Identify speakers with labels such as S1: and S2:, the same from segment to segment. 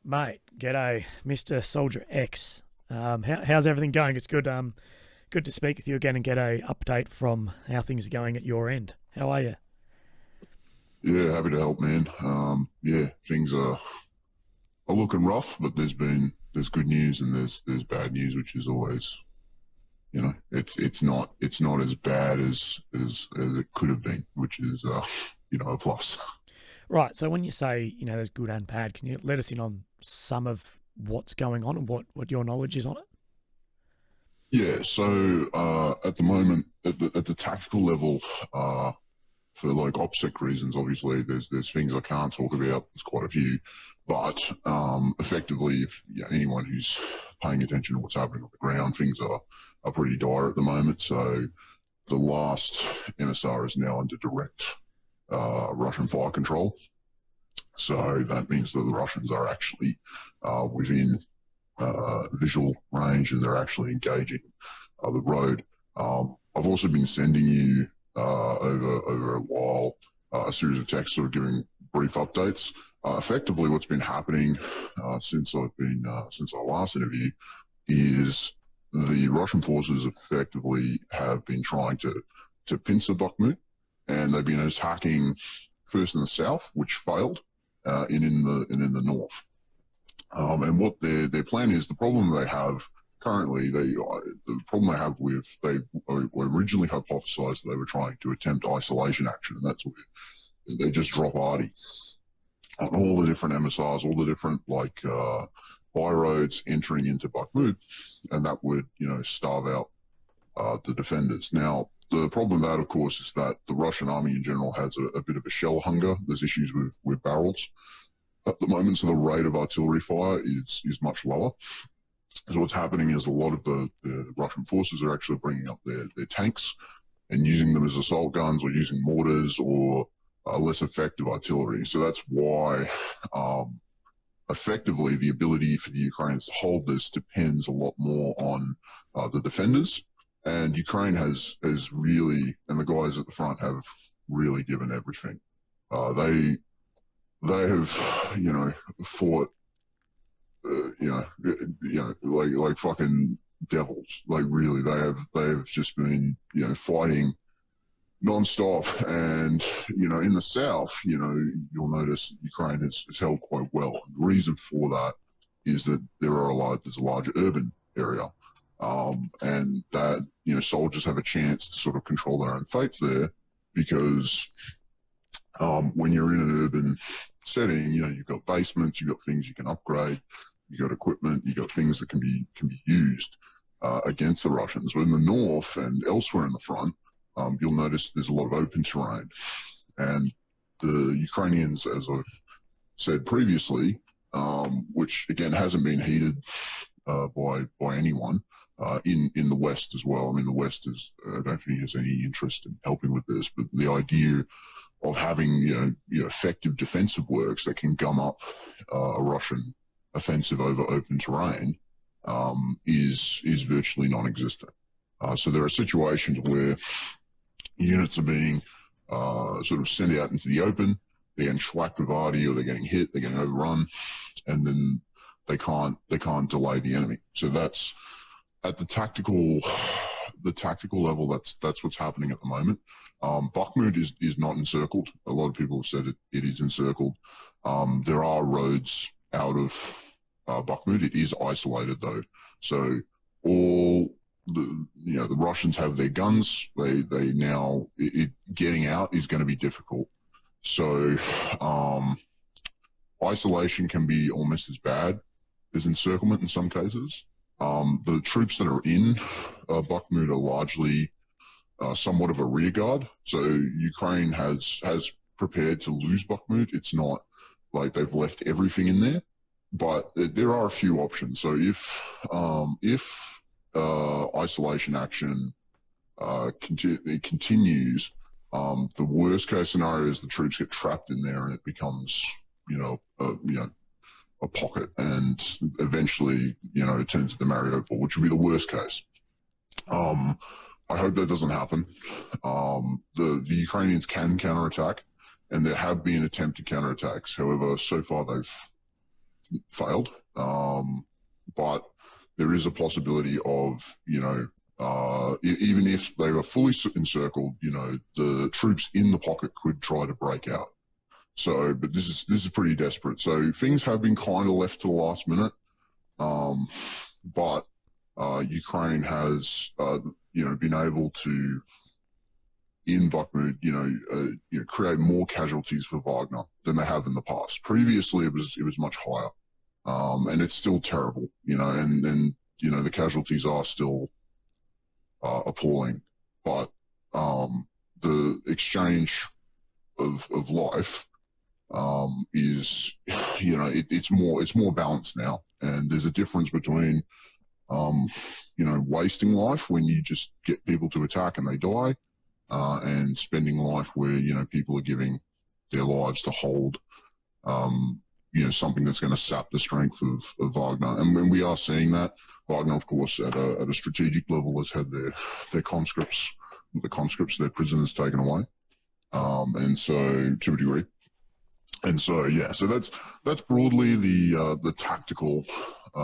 S1: Mate, g'day, Mr. Soldier X. How's everything going? It's good. Good to speak with you again and get a update from how things are going at your end. How are you?
S2: Yeah, happy to help, man. Yeah, things are looking rough, but there's good news and there's bad news, which is always, it's not as bad as it could have been, which is a plus.
S1: Right. So when you say there's good and bad, can you let us in on some of what's going on and what your knowledge is on it?
S2: Yeah, so at the moment, at the tactical level, for like OPSEC reasons, obviously there's things I can't talk about. There's quite a few, but effectively, if anyone who's paying attention to what's happening on the ground, things are pretty dire at the moment. So the last MSR is now under direct Russian fire control. So that means that the Russians are actually within visual range and they're actually engaging the road. I've also been sending you over a while a series of texts sort of giving brief updates. Effectively, what's been happening since our last interview is the Russian forces effectively have been trying to pincer Bakhmut, and they've been attacking first in the south, which failed, and in the north. And what their plan is, the problem they have currently, the problem they have with, they originally hypothesized that they were trying to attempt isolation action, and that's where they just drop arty on all the different MSRs, all the different by roads entering into Bakhmut, and that would starve out the defenders. Now, the problem with that, of course, is that the Russian army in general has a bit of a shell hunger. There's issues with barrels at the moment, so the rate of artillery fire is much lower. So what's happening is a lot of the Russian forces are actually bringing up their tanks and using them as assault guns or using mortars or less effective artillery. So that's why effectively the ability for the Ukrainians to hold this depends a lot more on the defenders. And Ukraine has really, and the guys at the front have really given everything. They have, fought, like fucking devils. Like really, they have just been, fighting non-stop. And in the south, you'll notice Ukraine has held quite well. And the reason for that is that there's a large urban area, and that soldiers have a chance to sort of control their own fates there, because when you're in an urban setting, you've got basements, you've got things you can upgrade, you've got equipment, you've got things that can be used against the Russians. But in the north and elsewhere in the front, you'll notice there's a lot of open terrain, and the Ukrainians, as I've said previously, which again hasn't been heeded by anyone in the West as well. I mean, the West is I don't think has any interest in helping with this, but the idea of having effective defensive works that can gum up a Russian offensive over open terrain is virtually non-existent. So there are situations where units are being sort of sent out into the open, they're getting schwacked with arty, or they're getting hit, they're getting overrun, and then they can't delay the enemy. So that's at the tactical level. That's what's happening at the moment. Bakhmut is not encircled. A lot of people have said it is encircled. There are roads out of Bakhmut. It is isolated though, so all the Russians have their guns. They now getting out is going to be difficult. So isolation can be almost as bad as encirclement in some cases. The troops that are in Bakhmut are largely somewhat of a rear guard. So Ukraine has prepared to lose Bakhmut. It's not like they've left everything in there, but there are a few options. So if isolation action continues, the worst case scenario is the troops get trapped in there and it becomes a pocket, and eventually it turns into Mariupol, which would be the worst case. I hope that doesn't happen. The Ukrainians can counterattack, and there have been attempted counterattacks. However, so far failed. But there is a possibility of, even if they were fully encircled, the troops in the pocket could try to break out. So, but this is pretty desperate. So things have been kind of left to the last minute. But Ukraine has, been able to, in Bakhmut, create more casualties for Wagner than they have in the past. Previously, it was much higher, and it's still terrible, and the casualties are still appalling. But the exchange of life is, it's more balanced now, and there's a difference between wasting life when you just get people to attack and they die, and spending life where, people are giving their lives to hold, something that's going to sap the strength of Wagner. And when we are seeing that, Wagner, of course, at a strategic level, has had their conscripts, their prisoners taken away. And so, to a degree. And so, yeah, so that's broadly the tactical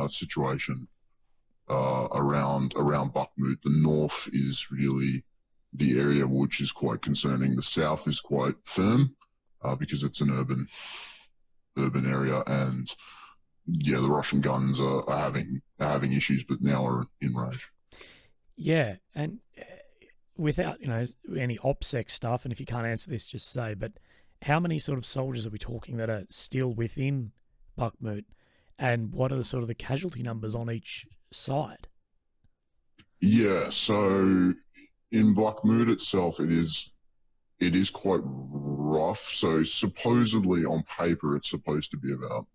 S2: situation around Bakhmut. The north is really the area which is quite concerning. The south is quite firm because it's an urban area, and yeah, the Russian guns are having issues, but now are in range.
S1: Yeah, and without any OPSEC stuff, and if you can't answer this, just say, but how many sort of soldiers are we talking that are still within Bakhmut, and what are the casualty numbers on each side?
S2: Yeah, so in Bakhmut itself, it is quite rough. So supposedly on paper, it's supposed to be about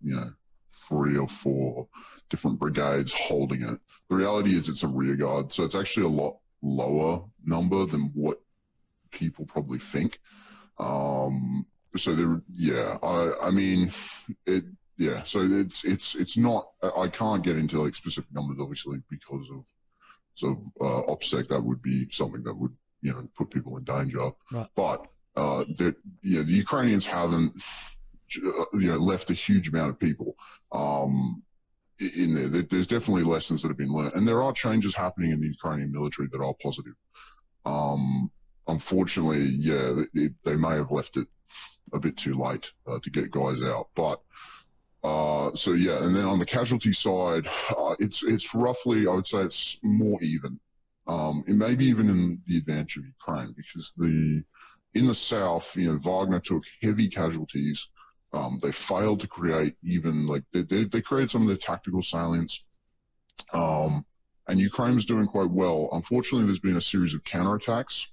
S2: 3 or 4 different brigades holding it. The reality is it's a rear guard, so it's actually a lot lower number than what people probably think. So there, yeah, I mean, it, yeah. So it's not. I can't get into like specific numbers, obviously, because of OPSEC. That would be something that would put people in danger.
S1: Right.
S2: But the Ukrainians haven't left a huge amount of people in there. There's definitely lessons that have been learned, and there are changes happening in the Ukrainian military that are positive. Unfortunately, yeah, they may have left it a bit too late to get guys out. But so yeah, and then on the casualty side, it's roughly, I would say it's more even. And maybe even in the advantage of Ukraine, because in the south, Wagner took heavy casualties. They failed to create even like they created some of their tactical salients. And Ukraine was doing quite well. Unfortunately, there's been a series of counterattacks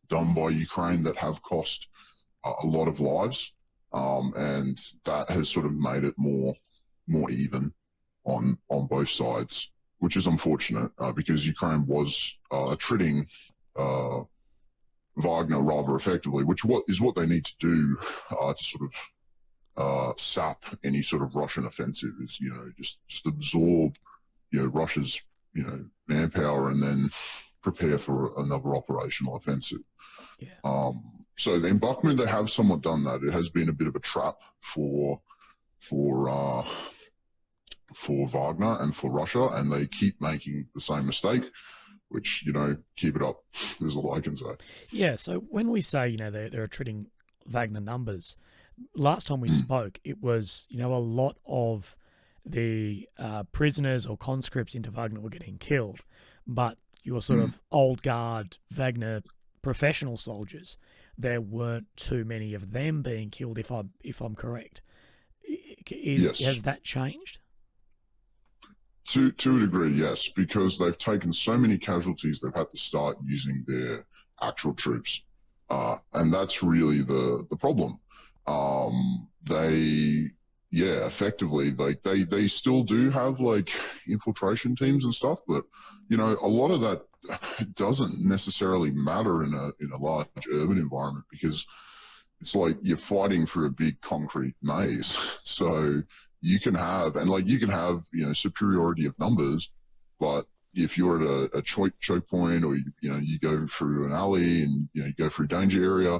S2: done by Ukraine that have cost a lot of lives, and that has sort of made it more even on both sides, which is unfortunate because Ukraine was treating Wagner rather effectively, which is what they need to do to sort of sap any sort of Russian offensive, is just absorb Russia's manpower and then prepare for another operational offensive.
S1: Yeah.
S2: So in Bakhmut, they have somewhat done that. It has been a bit of a trap for Wagner and for Russia, and they keep making the same mistake, which, keep it up, is all I can say.
S1: Yeah, so when we say, they're treating Wagner numbers, last time we spoke, it was, a lot of the prisoners or conscripts into Wagner were getting killed, but your sort of old guard Wagner professional soldiers, there weren't too many of them being killed, if I'm correct.
S2: Yes.
S1: Has that changed?
S2: To a degree, yes, because they've taken so many casualties, they've had to start using their actual troops, and that's really the problem. Effectively, like they still do have like infiltration teams and stuff, but a lot of that doesn't necessarily matter in a large urban environment, because it's like you're fighting for a big concrete maze. So you can have superiority of numbers, but if you're at a choke point, or you go through an alley and you go through danger area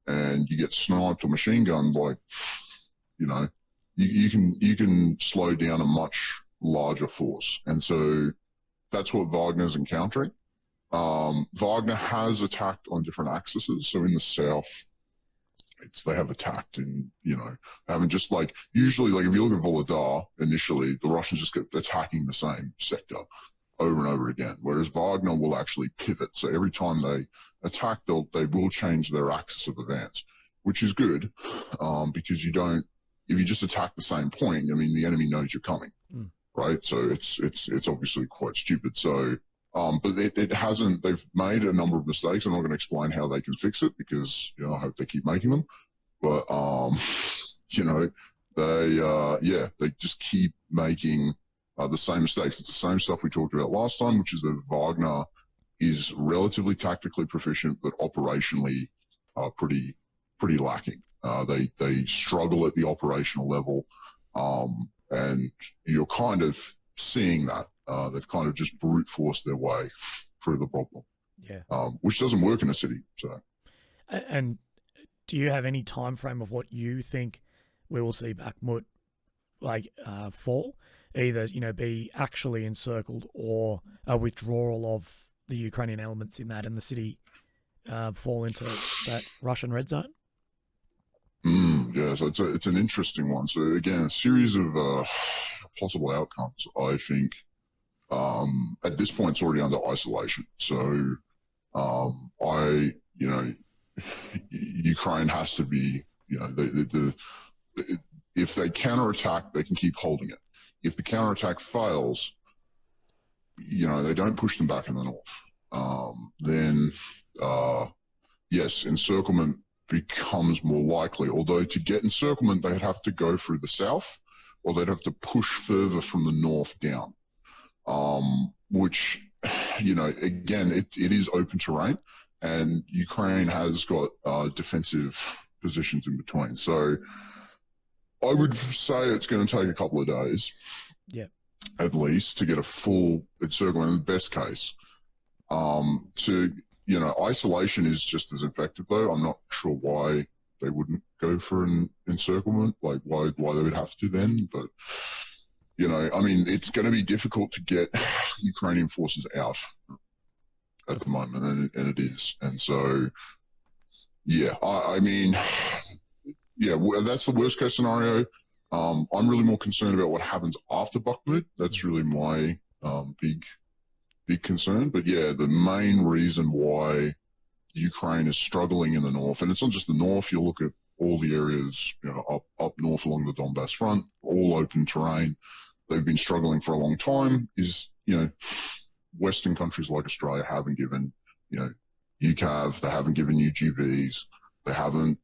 S2: and you get sniped or machine gunned, like you can slow down a much larger force, and so that's what Wagner's encountering. Wagner has attacked on different axes. So in the south, they have attacked in, haven't just like, usually, like if you look at Volodar, initially, the Russians just kept attacking the same sector over and over again, whereas Wagner will actually pivot. So every time they attack, they will change their axis of advance, which is good, because if you just attack the same point, I mean, the enemy knows you're coming, right? So it's obviously quite stupid. So, but it hasn't. They've made a number of mistakes. I'm not going to explain how they can fix it because I hope they keep making them. But they just keep making the same mistakes. It's the same stuff we talked about last time, which is that Wagner is relatively tactically proficient, but operationally pretty lacking. They struggle at the operational level, and you're kind of seeing that. They've kind of just brute forced their way through the problem, which doesn't work in a city. So,
S1: and do you have any time frame of what you think we will see Bakhmut fall? Either be actually encircled or a withdrawal of the Ukrainian elements in that, and the city fall into that Russian red zone?
S2: Yeah, so it's an interesting one. So again, a series of possible outcomes. I think at this point it's already under isolation. So Ukraine has to be, if they counterattack, they can keep holding it. If the counterattack fails, they don't push them back in the north. Then yes, encirclement becomes more likely. Although to get encirclement, they'd have to go through the south, or they'd have to push further from the north down. Which, again, it is open terrain, and Ukraine has got defensive positions in between. So I would say it's going to take a couple of days, at least, to get a full encirclement. In the best case, isolation is just as effective, though. I'm not sure why they wouldn't go for an encirclement, like why they would have to then. But, I mean, it's going to be difficult to get Ukrainian forces out at the moment, and it is. And so, I mean, that's the worst case scenario. I'm really more concerned about what happens after Bakhmut. That's really my big concern. But the main reason why Ukraine is struggling in the north, and it's not just the north, you look at all the areas up north along the Donbass front, all open terrain. They've been struggling for a long time. Is Western countries like Australia haven't given UCAV, they haven't given UGVs, they haven't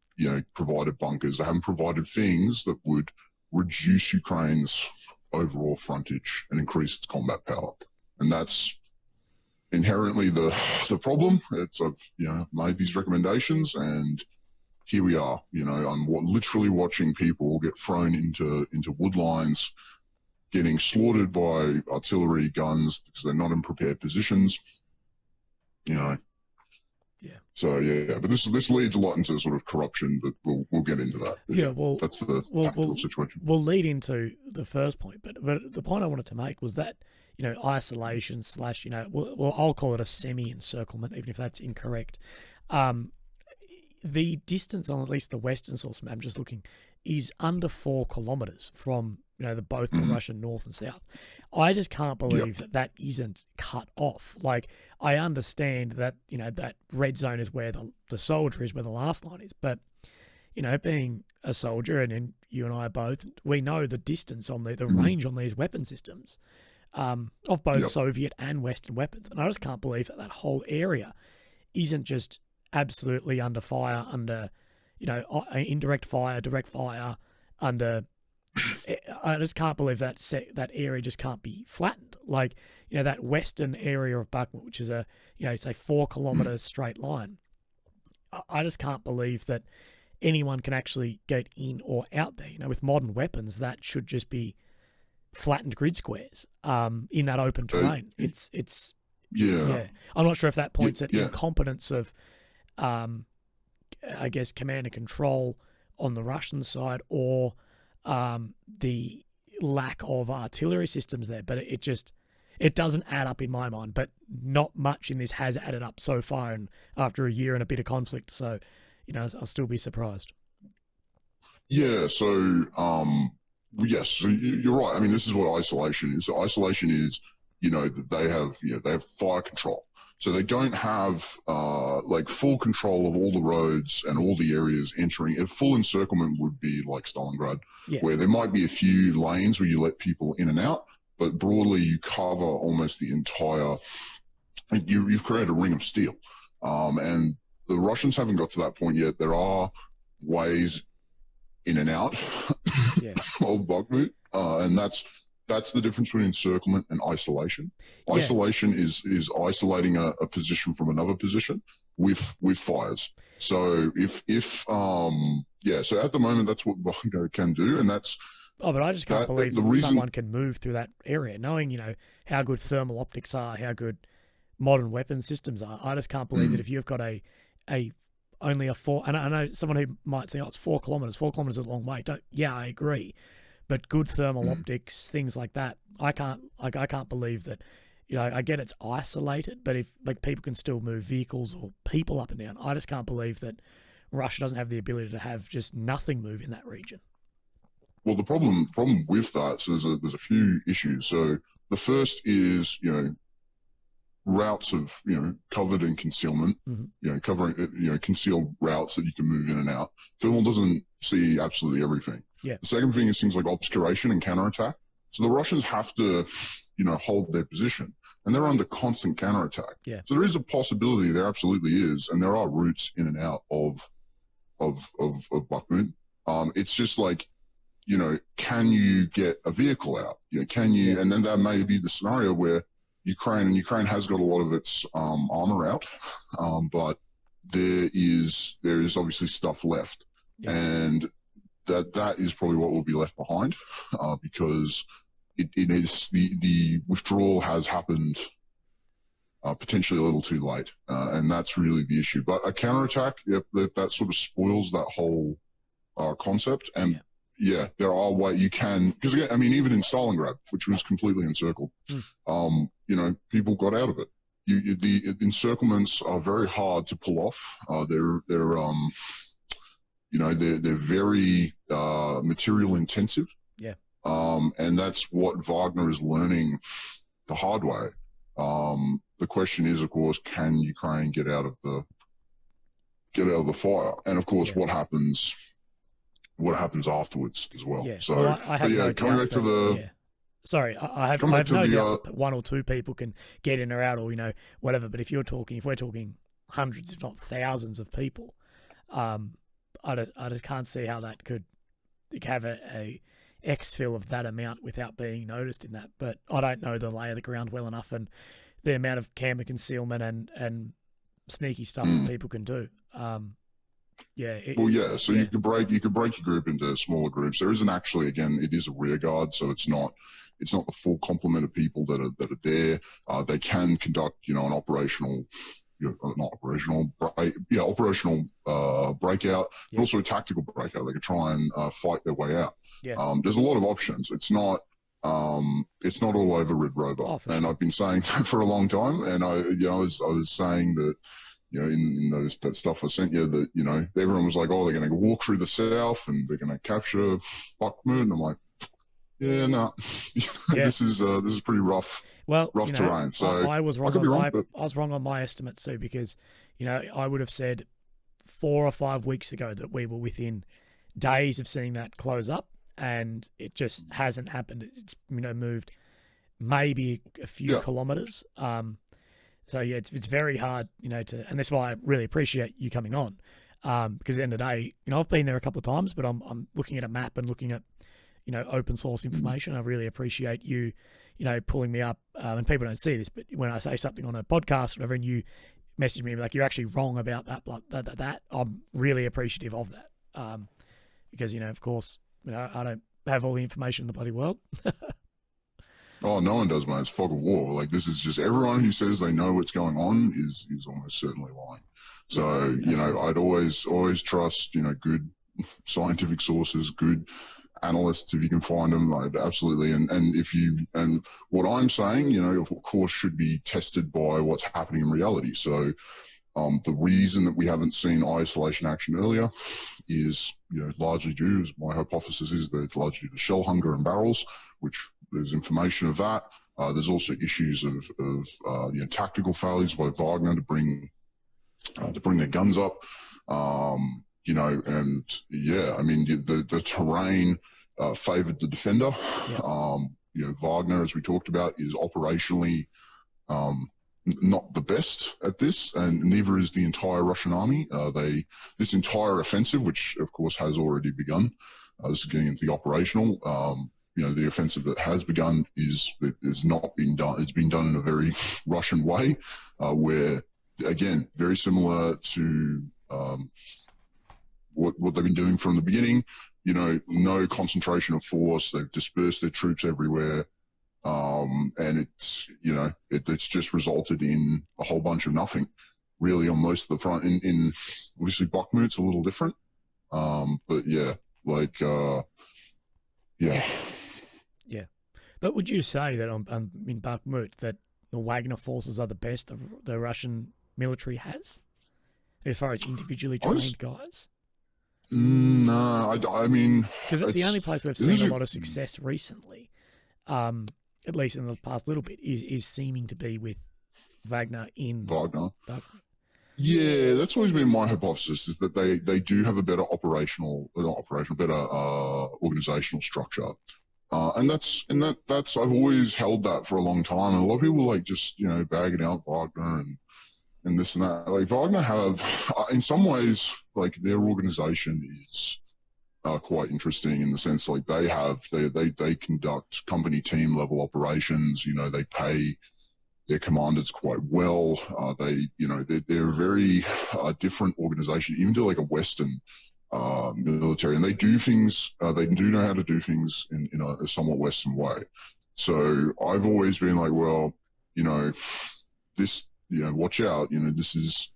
S2: provided bunkers, they haven't provided things that would reduce Ukraine's overall frontage and increase its combat power. And that's inherently the problem. I've made these recommendations, and here we are. I'm literally watching people get thrown into wood lines, getting slaughtered by artillery guns because they're not in prepared positions. So but this leads a lot into sort of corruption, but we'll get into that. But that's the tactical situation.
S1: We'll lead into the first point, but the point I wanted to make was that isolation / I'll call it a semi-encirclement, even if that's incorrect. The distance on at least the western source map, I'm just looking, is under 4 kilometers from both the Russian north and south. I just can't believe that isn't cut off. Like, I understand that that red zone is where the soldier is, where the last line is, but being a soldier, and you and I both, we know the distance on the range on these weapon systems of both Soviet and Western weapons, and I just can't believe that whole area isn't just absolutely under fire, under indirect fire, direct fire, under. I just can't believe that area just can't be flattened. Like, that western area of Bakhmut, which is a, say 4 kilometer straight line. I just can't believe that anyone can actually get in or out there. With modern weapons, that should just be flattened grid squares in that open terrain. It's I'm not sure if that points at incompetence of, I guess, command and control on the Russian side, or the lack of artillery systems there, but it doesn't add up in my mind. But not much in this has added up so far, and after a year and a bit of conflict, so I'll still be surprised.
S2: Yeah, so yes, so you're right. I mean, this is what isolation is. So isolation is, that they have fire control. So they don't have like full control of all the roads and all the areas entering. A full encirclement would be like Stalingrad, where there might be a few lanes where you let people in and out, but broadly you cover almost the entire. You've created a ring of steel, and the Russians haven't got to that point yet. There are ways in and out of Bakhmut, and that's the difference between encirclement and isolation. Isolation is isolating a position from another position with fires. So so at the moment that's what Wagner can do, and that's.
S1: Oh, but I just can't believe that someone can move through that area, knowing how good thermal optics are, how good modern weapon systems are. I just can't believe that if you've got only a 4, and I know someone who might say, oh, it's 4 kilometers. 4 kilometers is a long way. I agree. But good thermal optics, things like that, I can't believe that. I get it's isolated, but if people can still move vehicles or people up and down, I just can't believe that Russia doesn't have the ability to have just nothing move in that region.
S2: Well, the problem with that, so there's a few issues. So the first is routes of covered in concealment, covering concealed routes that you can move in and out. Thermal doesn't see absolutely everything.
S1: Yeah.
S2: The second thing is things like obscuration and counterattack. So the Russians have to hold their position, and they're under constant counterattack.
S1: Yeah.
S2: So there is a possibility, there absolutely is, and there are routes in and out of Bakhmut. It's just like, can you get a vehicle out? Can you? Yeah. And then that may be the scenario where Ukraine has got a lot of its armor out, but there is obviously stuff left, and that is probably what will be left behind, because it is the withdrawal has happened potentially a little too late, and that's really the issue. But a counterattack, that sort of spoils that whole concept, and. Yeah, there are ways you can, because again, I mean, even in Stalingrad, which was completely encircled, people got out of it. The encirclements are very hard to pull off. They're very material intensive.
S1: Yeah.
S2: And that's what Wagner is learning the hard way. The question is, of course, can Ukraine get out of the fire? And of course, what happens afterwards as well.
S1: Yeah.
S2: So,
S1: well, I have no
S2: coming back to the.
S1: Yeah. Sorry, I have no doubt that 1 or 2 people can get in or out, or whatever. But if we're talking hundreds, if not thousands, of people, I just can't see how that could have a exfil of that amount without being noticed in that. But I don't know the lay of the ground well enough, and the amount of camera concealment and sneaky stuff that people can do.
S2: So you could break your group into smaller groups. There isn't actually, again, it is a rear guard, so it's not the full complement of people that are there. They can conduct, an operational, operational breakout, but also a tactical breakout. They could try and fight their way out.
S1: Yeah.
S2: There's a lot of options. It's not all over Red Rover, and I've been saying that for a long time. And I was saying that. In that stuff I sent you, that everyone was like, oh, they're going to walk through the south and they're going to capture Bakhmut, and I'm like, yeah, no, this is pretty rough.
S1: Well,
S2: rough terrain. So
S1: I was wrong I was wrong on my estimates too, because I would have said 4 or 5 weeks ago that we were within days of seeing that close up, and it just hasn't happened. It's moved maybe a few kilometers. So yeah, it's very hard, and that's why I really appreciate you coming on, because at the end of the day, I've been there a couple of times, but I'm looking at a map and looking at, open source information. I really appreciate you, pulling me up, and people don't see this, but when I say something on a podcast or whatever, and you message me like you're actually wrong about that, I'm really appreciative of that, because of course, I don't have all the information in the bloody world.
S2: Oh, no one does, man. It's fog of war. Like, this is just everyone who says they know what's going on is almost certainly lying. So, I'd always trust, good scientific sources, good analysts if you can find them, like, absolutely. And if you, and what I'm saying, you know, of course, should be tested by what's happening in reality. So the reason that we haven't seen isolation action earlier is, you know, largely due, as my hypothesis is, that it's largely due to shell hunger and barrels, which there's information of that. There's also issues of you know, tactical failures by Wagner to bring their guns up. You know, and yeah, I mean, the terrain favoured the defender.
S1: Yeah.
S2: You know, Wagner, as we talked about, is operationally not the best at this, and neither is the entire Russian army. This entire offensive, which of course has already begun, this is getting into the operational. You know, the offensive that has begun is not being done. It's been done in a very Russian way, where, again, very similar to what they've been doing from the beginning. You know, no concentration of force. They've dispersed their troops everywhere. And it's, you know, it's just resulted in a whole bunch of nothing, really, on most of the front. In obviously Bakhmut's a little different, but yeah, like yeah.
S1: But would you say that in Bakhmut that the Wagner forces are the best the Russian military has, as far as individually trained guys?
S2: No, I mean,
S1: because it's the only place we've seen a lot of success recently. At least in the past little bit, is seeming to be with Wagner in
S2: Wagner.
S1: Bakhmut.
S2: Yeah, that's always been my hypothesis, is that they do have a better better organizational structure. And that's I've always held that for a long time. And a lot of people like just, you know, bagging out Wagner and this and that. Like, Wagner have, in some ways, like, their organization is quite interesting, in the sense, like, they conduct company team level operations. You know, they pay their commanders quite well. They're a very different organization, even to like a Western military, and they do things. They do know how to do things in a somewhat Western way. So I've always been like, well, you know, this, you know, watch out. You know, this is,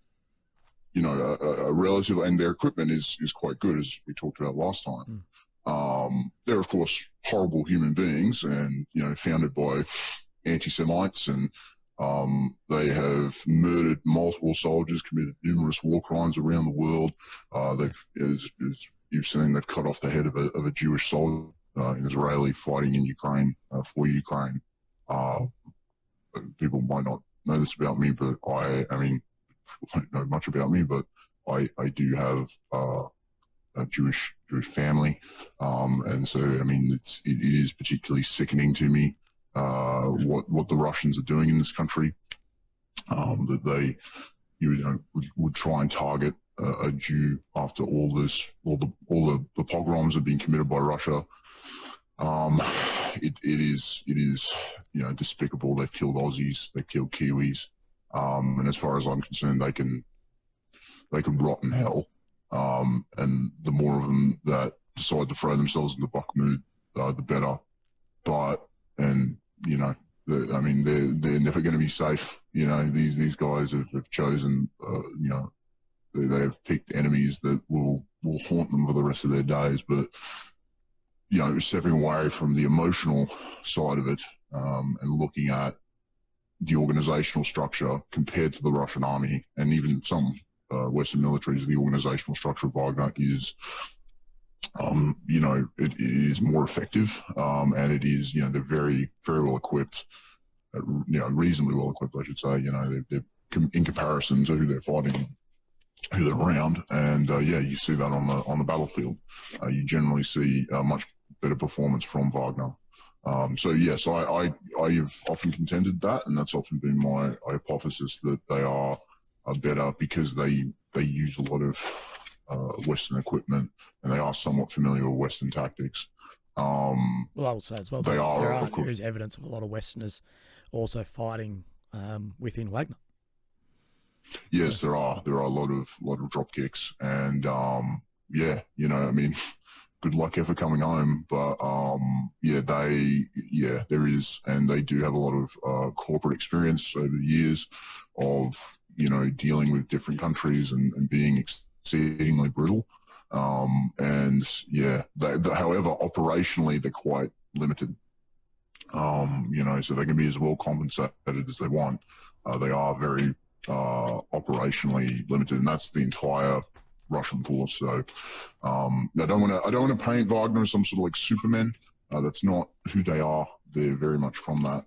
S2: you know, a relative, and their equipment is quite good, as we talked about last time. They're of course horrible human beings, and, you know, founded by anti-Semites, and they have murdered multiple soldiers, committed numerous war crimes around the world. As you've seen, they've cut off the head of a Jewish soldier, an Israeli fighting in Ukraine, for Ukraine. People might not know this about me, but I mean, don't know much about me, but I do have a Jewish family, and so, I mean, it is particularly sickening to me what the Russians are doing in this country. That they, you know, would try and target a Jew after all the pogroms have been committed by Russia. It is, you know, despicable. They've killed Aussies, they've killed Kiwis, and as far as I'm concerned, they can rot in hell. And the more of them that decide to throw themselves into Bakhmut, the better. But, and, you know, I mean, they're never going to be safe. You know, these guys have chosen, you know, they have picked enemies that will haunt them for the rest of their days. But, you know, stepping away from the emotional side of it, and looking at the organizational structure compared to the Russian army, and even some Western militaries, the organizational structure of Wagner is, you know, it is more effective, and it is, you know, they're very, very well equipped, you know, reasonably well equipped, I should say. You know, they're in comparison to who they're fighting, who they're around, and yeah, you see that on the battlefield. You generally see much better performance from Wagner. So yes, I have often contended that, and that's often been my hypothesis, that they are better because they use a lot of Western equipment, and they are somewhat familiar with Western tactics.
S1: Well, I would say as well, there is evidence of a lot of Westerners also fighting within Wagner.
S2: Yes, there are a lot of drop kicks, and yeah, you know, I mean, good luck ever coming home. But yeah, there is, and they do have a lot of corporate experience over the years of, you know, dealing with different countries and being exceedingly brutal. And yeah, however, operationally, they're quite limited. So they can be as well compensated as they want. They are very operationally limited, and that's the entire Russian force. So I don't want to paint Wagner as some sort of like Superman. That's not who they are. They're very much from that,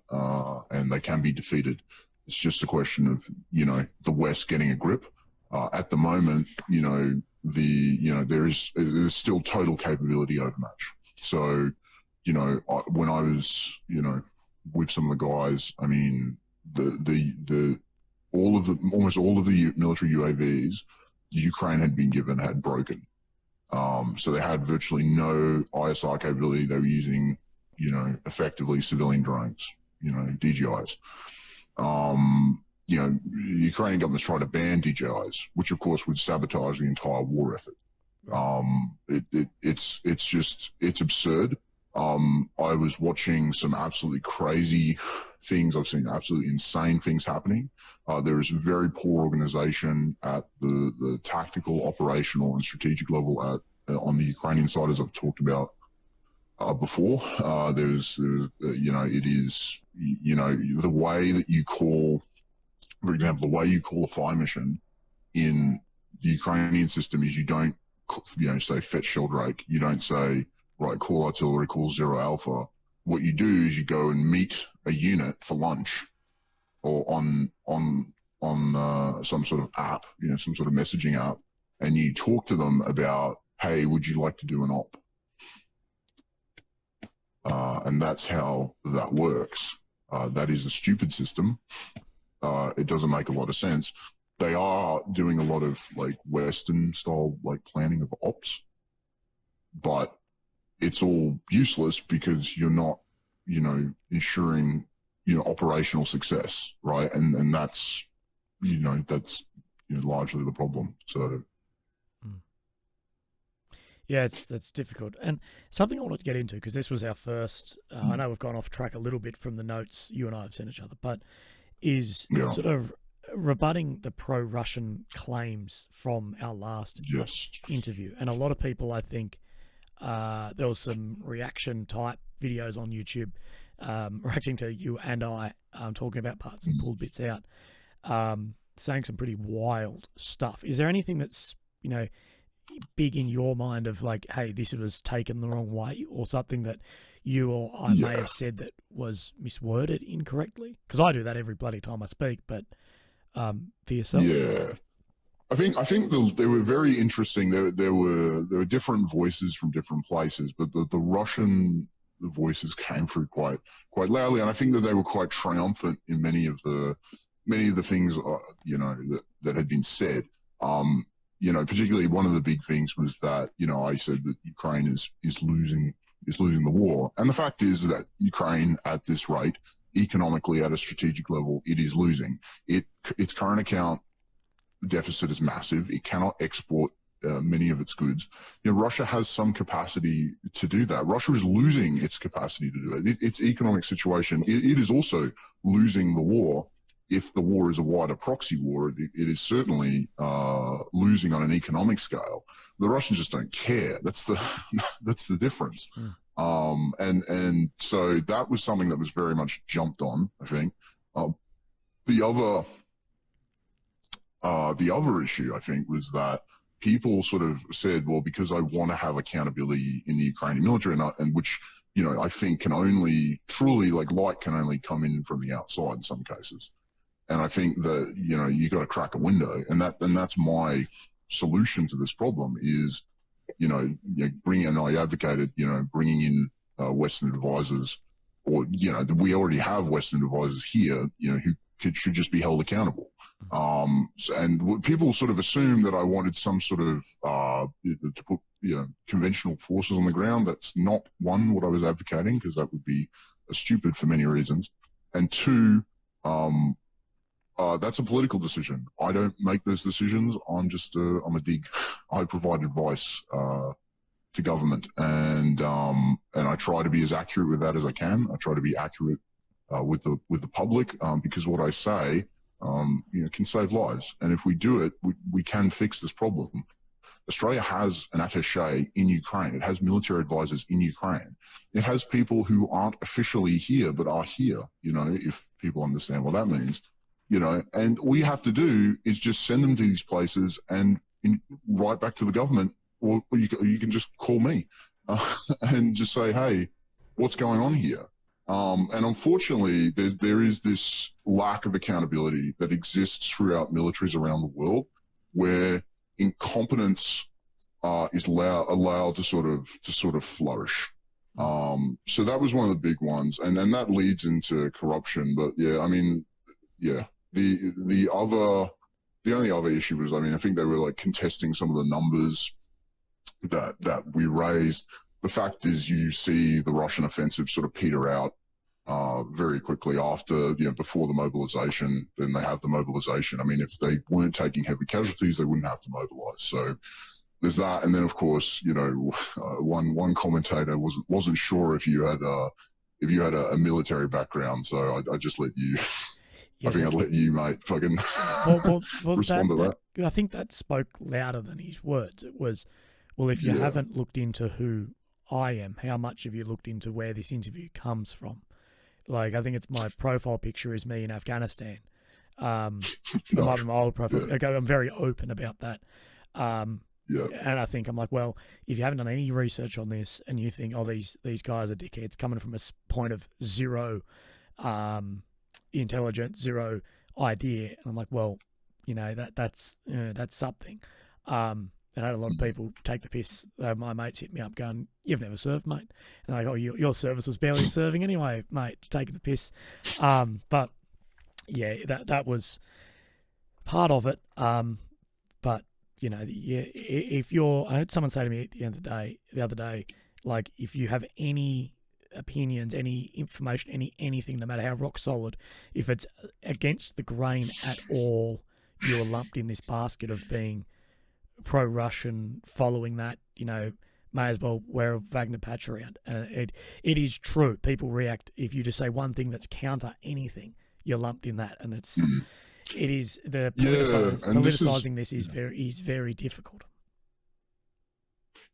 S2: and they can be defeated. It's just a question of the West getting a grip. At the moment, there's still total capability overmatch. So when I was with some of the guys, I mean almost all of the military UAVs Ukraine had been given had broken. So they had virtually no ISR capability. They were using, effectively civilian drones, DJIs. The Ukrainian government's tried to ban DJIs, which of course would sabotage the entire war effort. It's absurd. I was watching some absolutely crazy things. I've seen absolutely insane things happening. There is very poor organization at the tactical, operational, and strategic level on the Ukrainian side, as I've talked about before. It is the way that you call, for example, the way you call a fire mission in the Ukrainian system is you don't say fetch Sheldrake. You don't say, right, call artillery, call Zero Alpha. What you do is you go and meet a unit for lunch or on some sort of app, some sort of messaging app, and you talk to them about, hey, would you like to do an op? And that's how that works. That is a stupid system. It doesn't make a lot of sense. They are doing a lot of like Western style like planning of ops, but it's all useless because you're not, ensuring, operational success, right? And that's, largely the problem. So.
S1: Yeah, that's difficult. And something I wanted to get into, because this was our first, I know we've gone off track a little bit from the notes you and I have sent each other, but is sort of rebutting the pro-Russian claims from our last interview. And a lot of people, I think, there was some reaction type videos on YouTube reacting to you and I talking about parts and pulled bits out, saying some pretty wild stuff. Is there anything that's, big in your mind of like, hey, this was taken the wrong way, or something that you or I may have said that was misworded incorrectly? Because I do that every bloody time I speak, but for yourself?
S2: Yeah. I think they were very interesting. There were different voices from different places, but the Russian voices came through quite loudly, and I think that they were quite triumphant in many of the things that had been said. Particularly one of the big things was that I said that Ukraine is losing the war, and the fact is that Ukraine at this rate, economically at a strategic level, it is losing. Its current account deficit is massive. It cannot export many of its goods. Russia has some capacity to do that. Russia is losing its capacity to do it. Its economic situation, it is also losing the war. If the war is a wider proxy war, it is certainly losing on an economic scale. The Russians just don't care. That's the difference. And so that was something that was very much jumped on, I think. The other issue, I think, was that people sort of said, well, because I want to have accountability in the Ukrainian military, and which, I think can only truly, light can only come in from the outside in some cases. And I think that, you got to crack a window, and that's my solution to this problem is, and I advocated, bringing in Western advisors, or, we already have Western advisors here, who should just be held accountable. And people sort of assume that I wanted some sort of to put conventional forces on the ground. That's not, one, what I was advocating, because that would be stupid for many reasons, and two, that's a political decision. I don't make those decisions. I provide advice to government, and I try to be as accurate with that as I can. I try to be accurate with the public, because what I say can save lives, and if we do it, we can fix this problem. Australia has an attaché in Ukraine. It has military advisors in Ukraine. It has people who aren't officially here but are here, you know, if people understand what that means, you know, and all you have to do is just send them to these places and write back to the government, or you can just call me and just say, hey, what's going on here? And unfortunately, there is this lack of accountability that exists throughout militaries around the world, where incompetence is allowed to sort of flourish. So that was one of the big ones, and that leads into corruption. But yeah, I mean, yeah, the only other issue was, I mean, I think they were like contesting some of the numbers that we raised. The fact is, you see the Russian offensive sort of peter out very quickly after, you know, before the mobilization. Then they have the mobilization. I mean, if they weren't taking heavy casualties, they wouldn't have to mobilize. So there's that. And then, of course, you know, one commentator wasn't sure if you had a military background. So I just let you. Yeah, I think I'd let you, mate, fucking respond to that.
S1: I think that spoke louder than his words. It was, well, if you haven't looked into who I am, how much have you looked into where this interview comes from? Like, I think it's my profile picture is me in Afghanistan. It might be my old profile. Yeah. I'm very open about that. And I think, I'm like, well, if you haven't done any research on this and you think, oh, these guys are dickheads coming from a point of zero intelligence, zero idea, and I'm like, well, you know, that's something. And I had a lot of people take the piss. My mates hit me up going, you've never served, mate. And they're like, oh, your service was barely serving anyway, mate, taking the piss. But yeah, that was part of it. But you know, if I heard someone say to me the other day, like, if you have any opinions, any information, anything, no matter how rock solid, if it's against the grain at all, you're lumped in this basket of being pro-Russian, following that, you know, may as well wear a Wagner patch around. It is true. People react if you just say one thing that's counter anything, you're lumped in that, and it is the politicizing this is very difficult.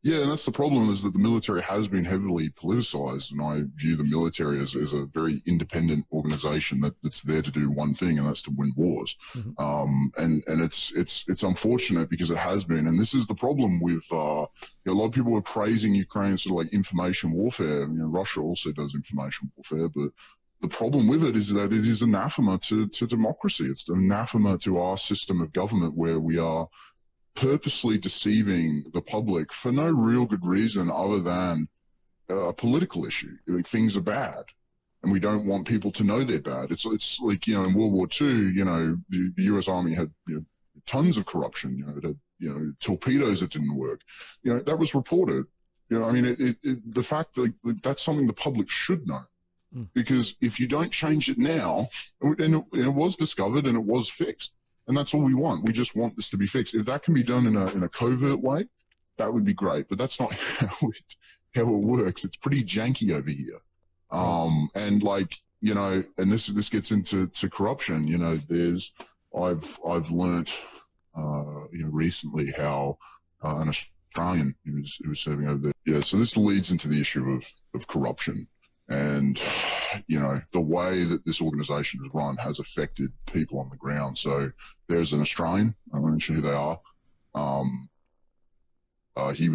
S2: Yeah, and that's the problem, is that the military has been heavily politicized, and I view the military as a very independent organization that's there to do one thing, and that's to win wars. Mm-hmm. And it's unfortunate, because it has been, and this is the problem with a lot of people were praising Ukraine sort of like information warfare. You know, Russia also does information warfare, but the problem with it is that it is anathema to democracy. It's anathema to our system of government, where we are purposely deceiving the public for no real good reason other than a political issue. Like, things are bad, and we don't want people to know they're bad. It's like, you know, in World War II, you know, the U.S. Army had, you know, tons of corruption. You know, it had, you know, torpedoes that didn't work. You know, that was reported. You know, I mean, the fact that that's something the public should know, because if you don't change it now, and it was discovered and it was fixed. And that's all we want. We just want this to be fixed. If that can be done in a covert way, that would be great. But that's not how it works. It's pretty janky over here. And like, you know, and this gets into corruption. You know, I've learnt, you know, recently how an Australian who was serving over there. Yeah. So this leads into the issue of corruption. And, you know, the way that this organization is run has affected people on the ground. So there's an Australian, I won't mention who they are. He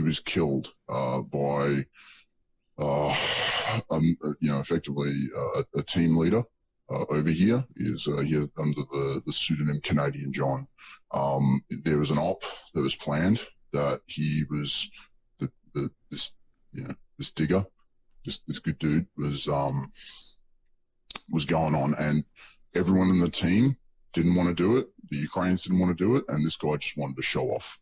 S2: was killed by, you know, effectively a team leader over here. He is under the pseudonym Canadian John. There was an op that was planned that he was this digger. This good dude was going on, and everyone in the team didn't want to do it. The Ukrainians didn't want to do it, and this guy just wanted to show off.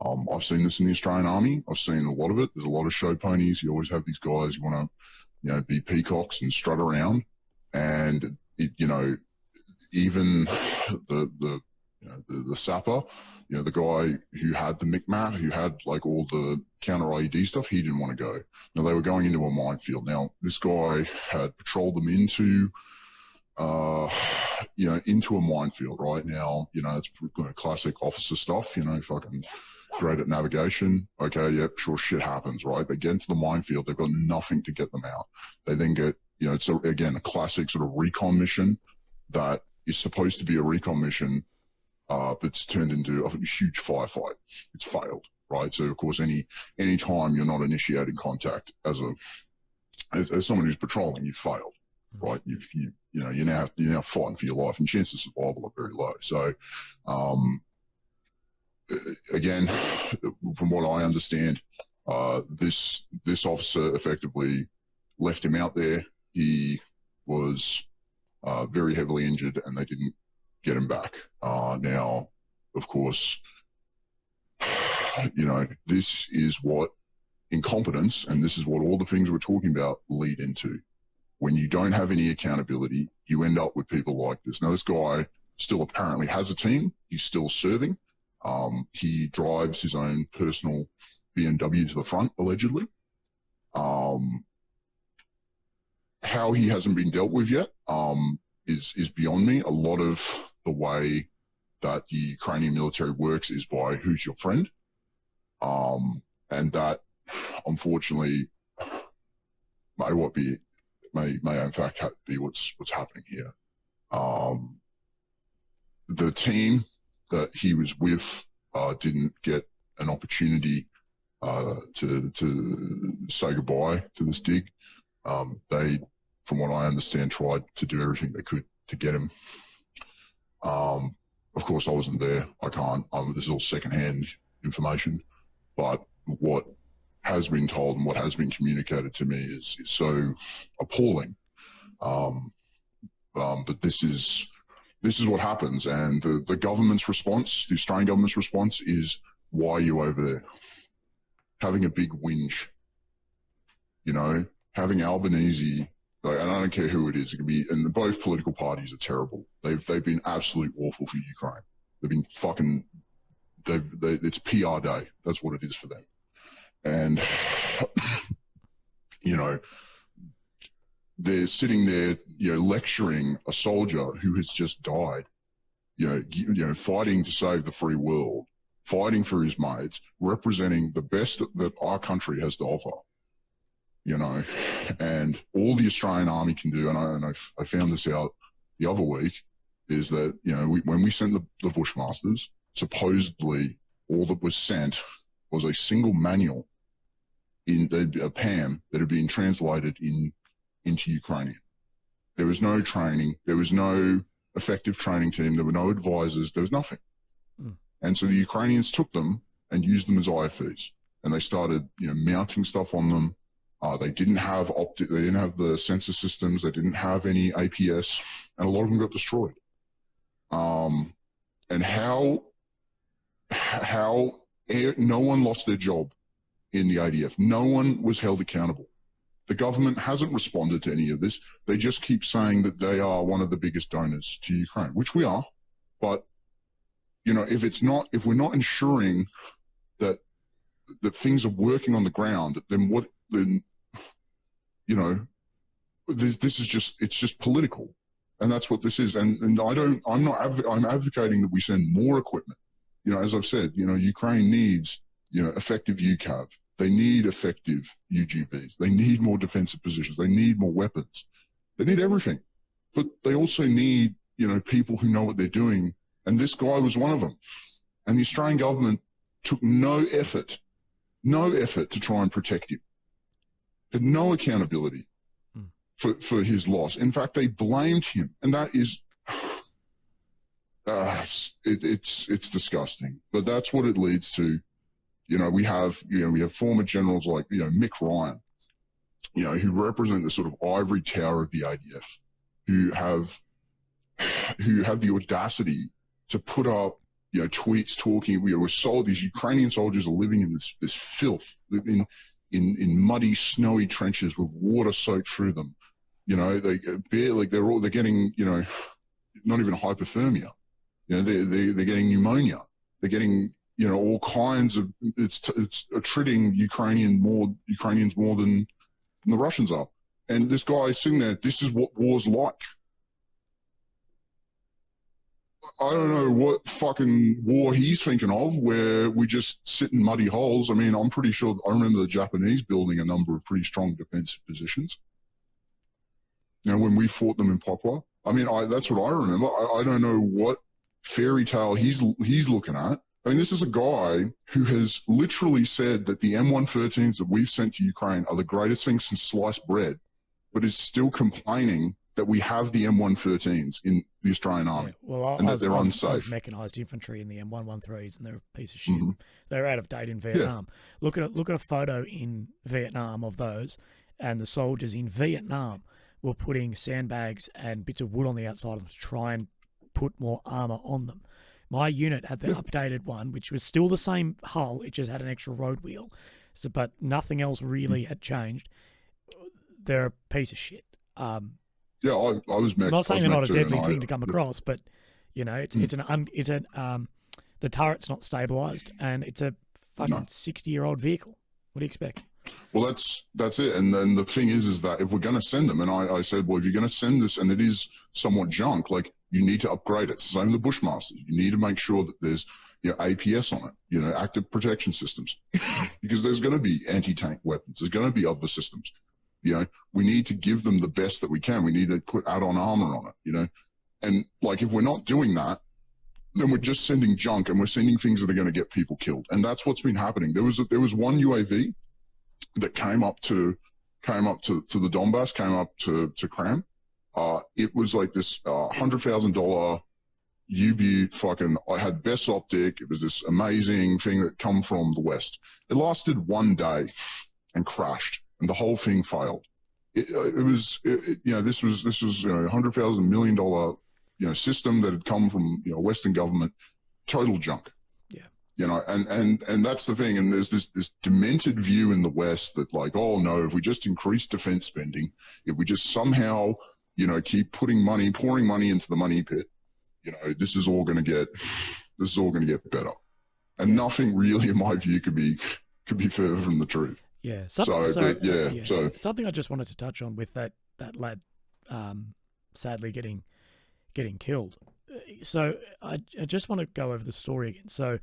S2: I've seen this in the Australian Army. I've seen a lot of it. There's a lot of show ponies. You always have these guys who want to, you know, be peacocks and strut around, and you know, even the sapper, you know, the guy who had the MICMAT, who had like all the counter IED stuff, he didn't want to go. Now, they were going into a minefield. Now, this guy had patrolled them into into a minefield. Right now, it's classic officer stuff. Fucking great at navigation. Okay, yep, sure, shit happens, right? They get into the minefield, they've got nothing to get them out. They then get, it's again a classic sort of recon mission that is supposed to be a recon mission, but it's turned into a huge firefight. It's failed, right? So of course, any time you're not initiating contact as someone who's patrolling, you've failed, right? You're now fighting for your life, and chances of survival are very low. So, again, from what I understand, this officer effectively left him out there. He was very heavily injured, and they didn't get him back. Now, of course, this is what incompetence, and this is what all the things we're talking about lead into. When you don't have any accountability, you end up with people like this. Now, this guy still apparently has a team. He's still serving. He drives his own personal BMW to the front, allegedly. How he hasn't been dealt with yet is beyond me. A lot of the way that the Ukrainian military works is by who's your friend, and that, unfortunately, may in fact be what's happening here. The team that he was with didn't get an opportunity to say goodbye to this dig. They, from what I understand, tried to do everything they could to get him. Of course, I wasn't there. I can't. This is all secondhand information. But what has been told and what has been communicated to me is so appalling. But this is what happens, and the government's response, the Australian government's response, is, why are you over there? Having a big whinge, having Albanese, and I don't care who it is, it could be, and both political parties are terrible. They've been absolutely awful for Ukraine. They've been fucking, it's PR day. That's what it is for them. And, they're sitting there, lecturing a soldier who has just died, fighting to save the free world, fighting for his mates, representing the best that our country has to offer, and all the Australian Army can do, and I found this out the other week, is that, when we sent the Bushmasters, supposedly all that was sent was a single manual in a PAM that had been translated into Ukrainian. There was no training. There was no effective training team. There were no advisors. There was nothing. And so the Ukrainians took them and used them as IFEs, and they started, mounting stuff on them. They didn't have they didn't have the sensor systems. They didn't have any APS, and a lot of them got destroyed. And how no one lost their job in the ADF. No one was held accountable. The government hasn't responded to any of this. They just keep saying that they are one of the biggest donors to Ukraine, which we are. But, if we're not ensuring that things are working on the ground, then this is just political. And that's what this is. And I'm advocating that we send more equipment. As I've said, Ukraine needs, effective UCAV. They need effective UGVs. They need more defensive positions. They need more weapons. They need everything. But they also need, people who know what they're doing. And this guy was one of them. And the Australian government took no effort to try and protect him. Had no accountability for his loss. In fact, they blamed him. And that is, it's disgusting. But that's what it leads to. We have former generals like, Mick Ryan, who represent the sort of ivory tower of the ADF, who have the audacity to put up, tweets talking, these Ukrainian soldiers are living in this filth, in muddy, snowy trenches with water soaked through them. They're getting, not even hypothermia. They're getting pneumonia. They're getting, all kinds of, it's treating Ukrainians more than the Russians are. And this guy is sitting there, this is what war's like. I don't know what fucking war he's thinking of, where we just sit in muddy holes. I mean, I'm pretty sure, I remember the Japanese building a number of pretty strong defensive positions. You know, when we fought them in Papua. I mean, that's what I remember. I don't know what fairy tale he's looking at. I mean, this is a guy who has literally said that the M113s that we've sent to Ukraine are the greatest thing since sliced bread, but is still complaining that we have the M113s in the Australian Army,
S1: well,
S2: and that they're unsafe.
S1: I was mechanised infantry in the M113s, and they're a piece of shit. They're out of date in Vietnam. Look at a photo in Vietnam of those, and the soldiers in Vietnam were putting sandbags and bits of wood on the outside of them to try and put more armour on them. My unit had the updated one, which was still the same hull. It just had an extra road wheel, but nothing else really had changed. They're a piece of shit.
S2: I was mech.
S1: I'm not saying they're not a deadly thing to come across, but you know, the turret's not stabilized, and it's a fucking 60-year-old vehicle. What do you expect?
S2: Well, that's it. And then the thing is that if we're going to send them, and I said, well, if you're going to send this, and it is somewhat junk, like, you need to upgrade it. Same with the Bushmasters. You need to make sure that there's, you know, APS on it, you know, active protection systems, because there's going to be anti-tank weapons. There's going to be other systems. You know, we need to give them the best that we can. We need to put add-on armor on it, you know. And, like, if we're not doing that, then we're just sending junk, and we're sending things that are going to get people killed. And that's what's been happening. There was one UAV that came up to the Donbass, came up to Cram. It was like this $100,000 U-Butte fucking, I had best optic. It was this amazing thing that come from the West. It lasted one day and crashed, and the whole thing failed. This was $100,000 million system that had come from, you know, Western government, total junk. You know, and that's the thing. And there's this demented view in the West that, like, oh no, if we just increase defense spending, if we just somehow, you know, keep pouring money into the money pit, you know, this is all going to get better. And nothing really, in my view, could be further from the truth.
S1: Yeah. Something I just wanted to touch on with that lad, sadly getting killed. So I just want to go over the story again. So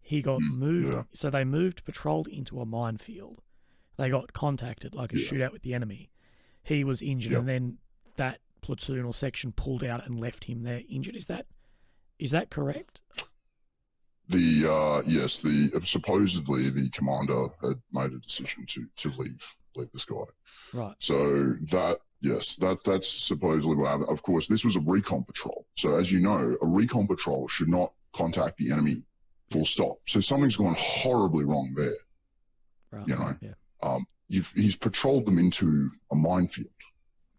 S1: he got moved. Yeah. So they moved patrol into a minefield. They got contacted, like a shootout with the enemy. He was injured, and then that platoon or section pulled out and left him there injured. Is that correct?
S2: Supposedly the commander had made a decision to leave this guy.
S1: Right.
S2: So that's supposedly what happened. Of course, this was a recon patrol. So as you know, a recon patrol should not contact the enemy, full stop. So something's gone horribly wrong there.
S1: Right.
S2: You know, he's patrolled them into a minefield.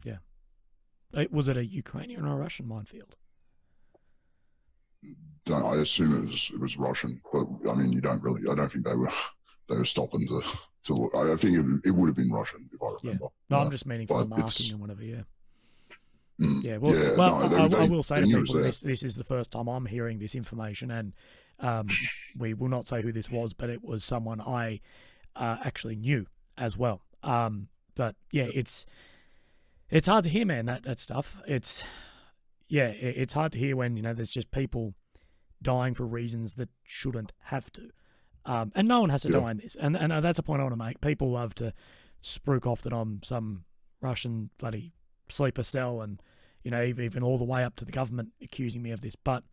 S1: Yeah. Was it a Ukrainian or a Russian minefield?
S2: I assume it was Russian, but I mean, I don't think they were stopping to look. I think it would have been Russian, if I remember.
S1: No, I'm just meaning for the marking and whatever. I will say to people, this is the first time I'm hearing this information, and we will not say who this was, but it was someone I actually knew as well. But yeah, it's hard to hear, man. That stuff. It's hard to hear when, you know, there's just people dying for reasons that shouldn't have to. And no one has to die in this. And that's a point I want to make. People love to spruik off that I'm some Russian bloody sleeper cell, and, you know, even all the way up to the government accusing me of this. But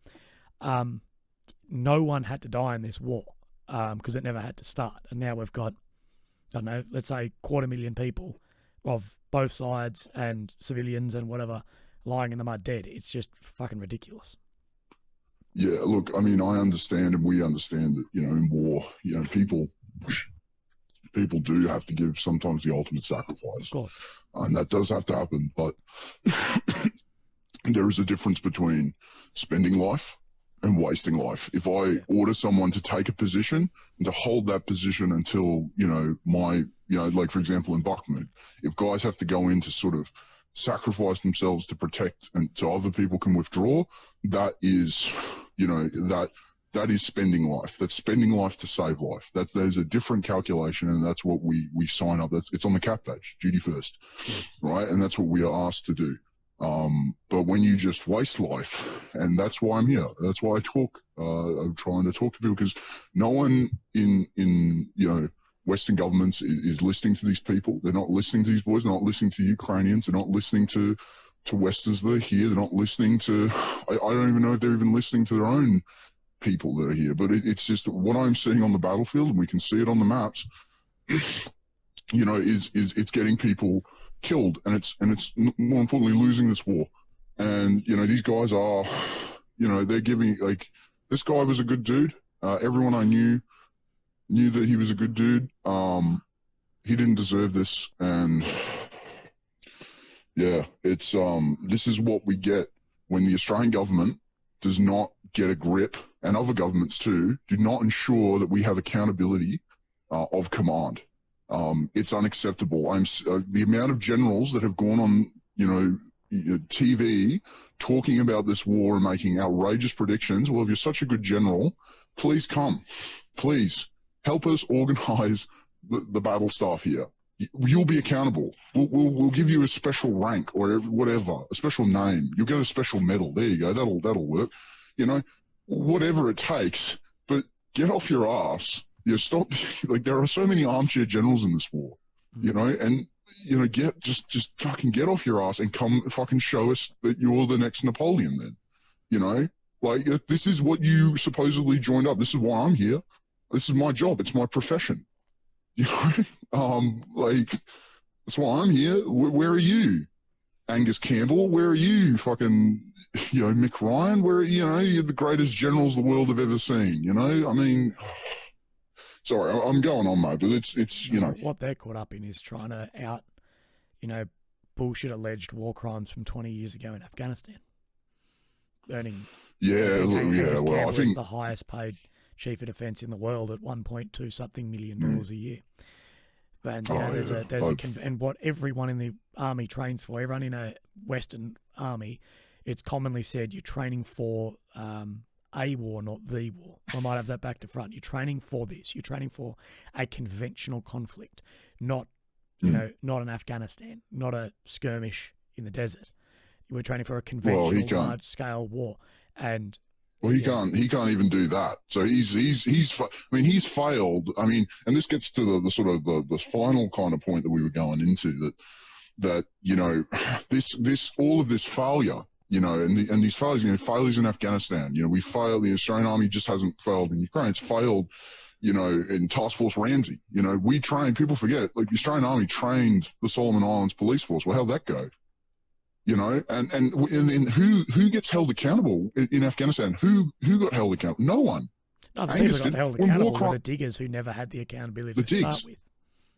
S1: no one had to die in this war because it never had to start. And now we've got, I don't know, let's say 250,000 people of both sides and civilians and whatever lying in the mud dead. It's just fucking ridiculous.
S2: Yeah, look, I mean, I understand, and we understand that, you know, in war, you know, people do have to give sometimes the ultimate sacrifice.
S1: Of course.
S2: And that does have to happen, but there is a difference between spending life and wasting life. If I order someone to take a position and to hold that position until, you know, like, for example, in Bakhmut, if guys have to go in to sort of sacrifice themselves to protect and so other people can withdraw, that is, you know, that is spending life. That's spending life to save life. There's a different calculation, and that's what we sign up. It's on the cap page, duty first, right? And that's what we are asked to do. But when you just waste life, and that's why I'm here. That's why I talk. I'm trying to talk to people, because no one in Western governments is listening to these people. They're not listening to these boys. They're not listening to Ukrainians. They're not listening to Westerners that are here. They're not listening to. I don't even know if they're even listening to their own people that are here. But it's just what I'm seeing on the battlefield, and we can see it on the maps. Is it's getting people killed, and it's more importantly losing this war. And these guys are, they're giving, like, this guy was a good dude. Everyone I knew that he was a good dude. He didn't deserve this, and yeah, it's this is what we get when the Australian government does not get a grip, and other governments too do not ensure that we have accountability of command. It's unacceptable. The amount of generals that have gone on, TV talking about this war and making outrageous predictions. Well, if you're such a good general, please come. Please help us organize the battle staff here. You'll be accountable. We'll give you a special rank or whatever, a special name. You'll get a special medal. There you go. That'll work. Whatever it takes. But get off your ass. Stop. Like, there are so many armchair generals in this war, and just fucking get off your ass and come fucking show us that you're the next Napoleon. Then, like, this is what you supposedly joined up. This is why I'm here. This is my job. It's my profession. Like, that's why I'm here. Where are you, Angus Campbell? Where are you, fucking, Mick Ryan? Where you're the greatest generals the world have ever seen. I mean. Sorry, I'm going on, mate, but it's
S1: what they're caught up in is trying to out, bullshit alleged war crimes from 20 years ago in Afghanistan. Earning,
S2: I think
S1: the highest paid chief of defence in the world at $1.2 something million a year. And and what everyone in the army trains for, everyone in a Western army, it's commonly said you're training for a war, not the war. I might have that back to front. You're training for this. You're training for a conventional conflict, not not an Afghanistan, not a skirmish in the desert. We're training for a conventional large scale war. And
S2: he can't even do that. So he's failed. I mean, and this gets to the sort of the final kind of point that we were going into, that this all of this failure. And these failures, failures in Afghanistan. We failed. The Australian Army just hasn't failed in Ukraine. It's failed, in Task Force Ramsey. We trained. People forget, like, the Australian Army trained the Solomon Islands Police Force. Well, how'd that go? And who gets held accountable in Afghanistan? Who got held accountable? No one.
S1: No, the people that got held accountable were the diggers who never had the accountability to start with.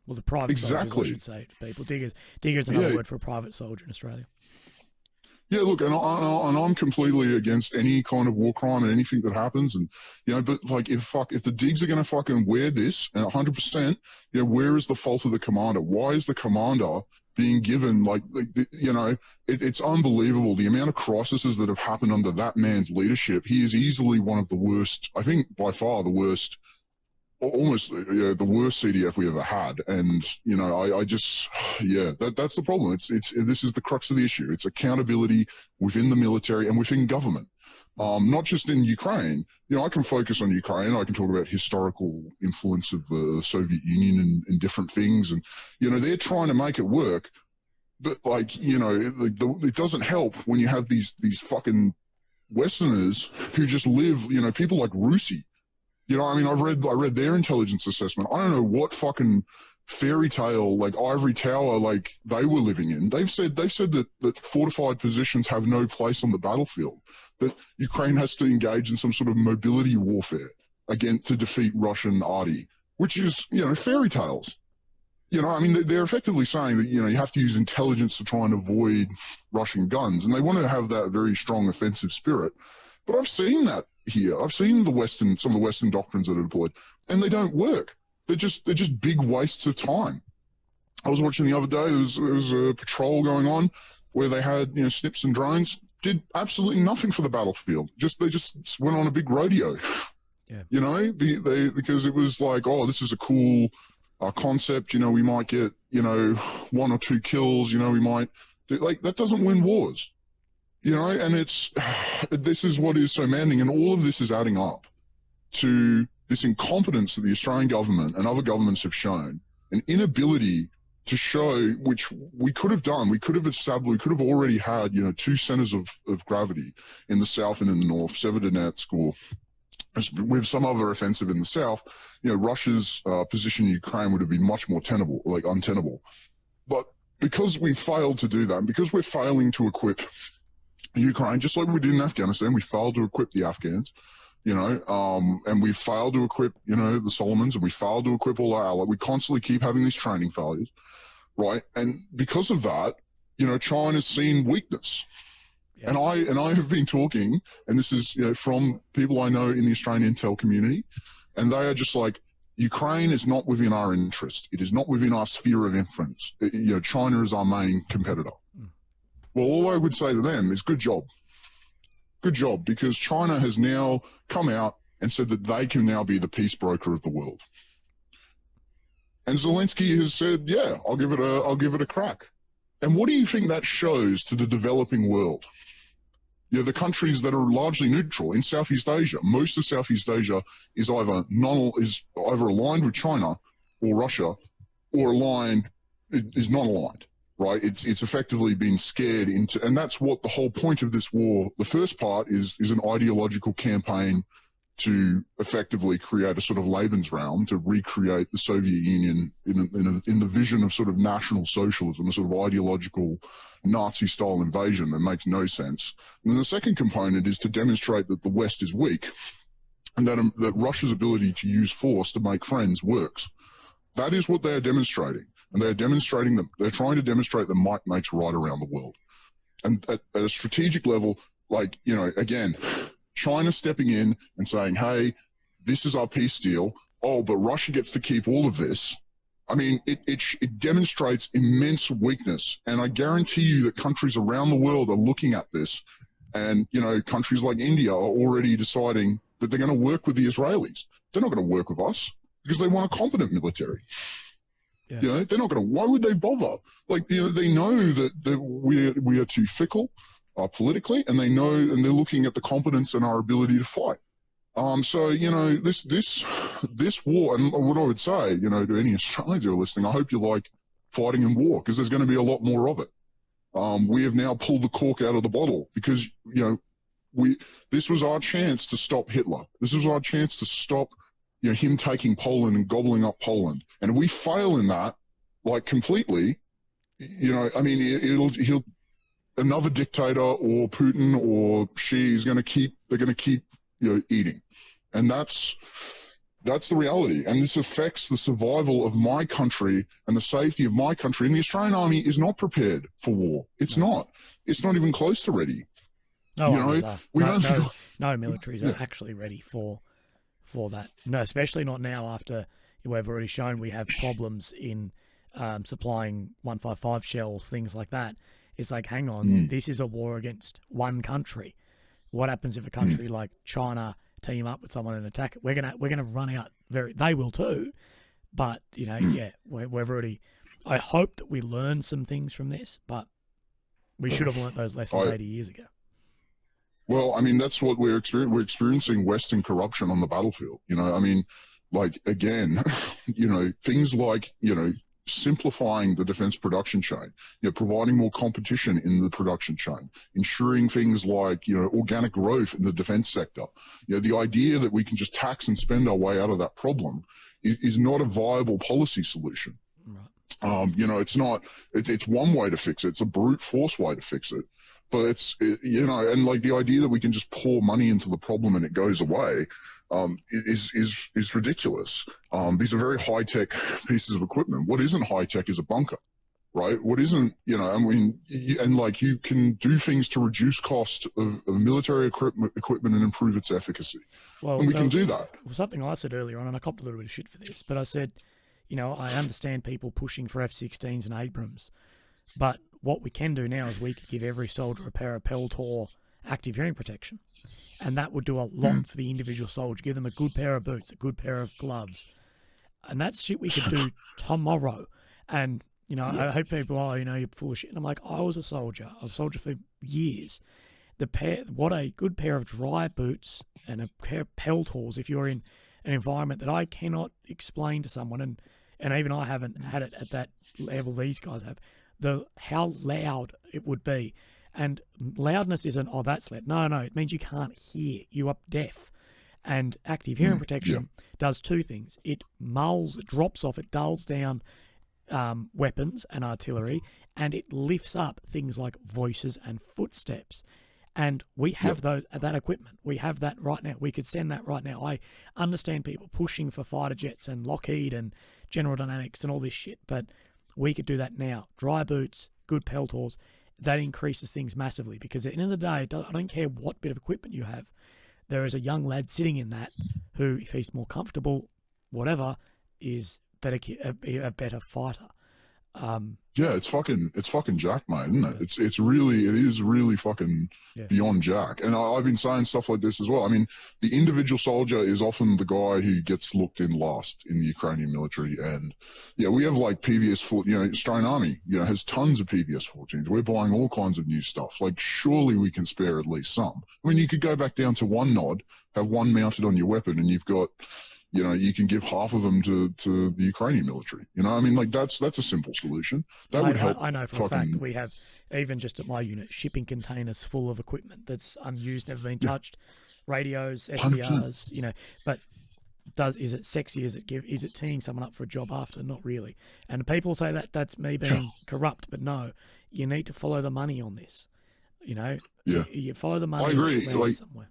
S1: Well, the private soldiers, I should say, to people. Diggers is another word for a private soldier in Australia.
S2: Yeah, look, and I'm completely against any kind of war crime and anything that happens, and but like, if the digs are going to fucking wear this, and 100%, where is the fault of the commander? Why is the commander being given it's unbelievable the amount of crises that have happened under that man's leadership. He is easily one of the worst, I think by far the worst, almost the worst CDF we ever had. And I just that's the problem. It's this is the crux of the issue. It's accountability within the military and within government, not just in Ukraine. I can focus on Ukraine. I can talk about historical influence of the Soviet Union and different things, and they're trying to make it work, but it doesn't help when you have these fucking Westerners who just live, people like Russi. I read their intelligence assessment. I don't know what fucking fairy tale, like ivory tower, like they were living in. They've said that fortified positions have no place on the battlefield, that Ukraine has to engage in some sort of mobility warfare to defeat Russian arty, which is, fairy tales. They're effectively saying that, you have to use intelligence to try and avoid Russian guns, and they want to have that very strong offensive spirit. But I've seen that here. I've seen some of the Western doctrines that are deployed, and they don't work. They're just big wastes of time. I was watching the other day. There was a patrol going on where they had snips and drones. Did absolutely nothing for the battlefield. They just went on a big rodeo. Yeah. Because it was like, oh, this is a cool concept. We might get 1 or 2 kills. We might Like, that doesn't win wars, you know. And it's this is what is so maddening, and all of this is adding up to this incompetence that the Australian government and other governments have shown, an inability to show, which we could have done. We could have established, we could have already had, you know, two centers of gravity in the south and in the north, Severodonetsk, or with some other offensive in the south. You know, Russia's position in Ukraine would have been much more tenable, like untenable. But because we failed to do that, and because we're failing to equip Ukraine, just like we did in Afghanistan, we failed to equip the Afghans, you know, and we failed to equip, you know, the Solomons, and we failed to equip all our allies. We constantly keep having these training failures, right? And because of that, you know, China's seen weakness. Yeah. And I have been talking, and this is, you know, from people I know in the Australian intel community, and they are just like, Ukraine is not within our interest. It is not within our sphere of influence. You know, China is our main competitor. Well, all I would say to them is good job. Good job, because China has now come out and said that they can now be the peace broker of the world. And Zelensky has said, yeah, I'll give it a crack. And what do you think that shows to the developing world? You know, the countries that are largely neutral in Southeast Asia. Most of Southeast Asia is either aligned with China or Russia, or is not aligned. Right? It's effectively been scared into, and that's what the whole point of this war. The first part is an ideological campaign to effectively create a sort of Lebensraum, to recreate the Soviet Union in the vision of sort of National Socialism, a sort of ideological Nazi-style invasion that makes no sense. And then the second component is to demonstrate that the West is weak, and that Russia's ability to use force to make friends works. That is what they are demonstrating. And they're trying to demonstrate that might makes right around the world. And at a strategic level, like, you know, again, China stepping in and saying, hey, this is our peace deal. Oh, but Russia gets to keep all of this. I mean, it demonstrates immense weakness. And I guarantee you that countries around the world are looking at this. And, you know, countries like India are already deciding that they're going to work with the Israelis. They're not going to work with us because they want a competent military. Yeah. You know, they're not going to. Why would they bother? Like, you know, they know that we are too fickle politically, and they know, and they're looking at the competence and our ability to fight. So, you know, this war, and what I would say, you know, to any Australians who are listening, I hope you like fighting in war, because there's going to be a lot more of it. We have now pulled the cork out of the bottle, because, you know, this was our chance to stop Hitler. This was our chance to stop, you know, him taking Poland and gobbling up Poland. And if we fail in that, like, completely, you know, I mean, another dictator or Putin or Xi is going to keep, they're going to keep, you know, eating. And that's the reality. And this affects the survival of my country and the safety of my country. And the Australian Army is not prepared for war. It's not. It's not even close to ready.
S1: No, you know, no militaries are actually ready for that. No, especially not now, after we've already shown we have problems in supplying 155 shells, things like that. It's like, hang on, this is a war against one country. What happens if a country like China team up with someone and attack it? We're gonna run out. They will too. But, you know, yeah, we've already. I hope that we learn some things from this, but we should have learnt those lessons 80 years ago.
S2: Well, I mean, that's what we're experiencing. We're experiencing Western corruption on the battlefield. You know, I mean, like, again, you know, things like, you know, simplifying the defense production chain, you know, providing more competition in the production chain, ensuring things like, you know, organic growth in the defense sector. You know, the idea that we can just tax and spend our way out of that problem is not a viable policy solution. Right. You know, it's not. It's one way to fix it. It's a brute force way to fix it. But you know, and like the idea that we can just pour money into the problem and it goes away is ridiculous. These are very high-tech pieces of equipment. What isn't high-tech is a bunker, right? What isn't, you know, I mean, and like, you can do things to reduce cost of military equipment and improve its efficacy. Well, and we can do that.
S1: Well, something I said earlier on, and I copped a little bit of shit for this, but I said, you know, I understand people pushing for F-16s and Abrams, but what we can do now is we could give every soldier a pair of Peltor active hearing protection. And that would do a lot for the individual soldier. Give them a good pair of boots, a good pair of gloves. And that's shit we could do tomorrow. And You know, I hope people, oh, you know, you're full of shit. And I'm like, I was a soldier. I was a soldier for years. What a good pair of dry boots and a pair of peltors if you're in an environment that I cannot explain to someone, and even I haven't had it at that level these guys have, how loud it would be. And loudness isn't, oh, that's loud. No, it means you can't hear. You are deaf. And active hearing protection does two things. It drops off, it dulls down weapons and artillery, and it lifts up things like voices and footsteps. And we have that equipment. We have that right now. We could send that right now. I understand people pushing for fighter jets and Lockheed and General Dynamics and all this shit, but we could do that now. Dry boots, good peltors, that increases things massively, because at the end of the day, I don't care what bit of equipment you have. There is a young lad sitting in that who, if he's more comfortable, whatever, is a better fighter.
S2: It's fucking Jack, mate, isn't it? It is really fucking beyond Jack. And I've been saying stuff like this as well. I mean, the individual soldier is often the guy who gets looked in last in the Ukrainian military. And we have like PVS, Australian Army, has tons of PVS 14s. We're buying all kinds of new stuff. Like, surely we can spare at least some. I mean, you could go back down to one nod, have one mounted on your weapon, and you've got, you can give half of them to the Ukrainian military. I mean, like, that's a simple solution. That would help.
S1: I know for a fact we have, even just at my unit, shipping containers full of equipment that's unused, never been touched, radios, SPRs, but is it sexy? Is it teeing someone up for a job after? Not really. And people say that's me being corrupt, but no, you need to follow the money on this. You follow the money.
S2: I agree. Like, somewhere.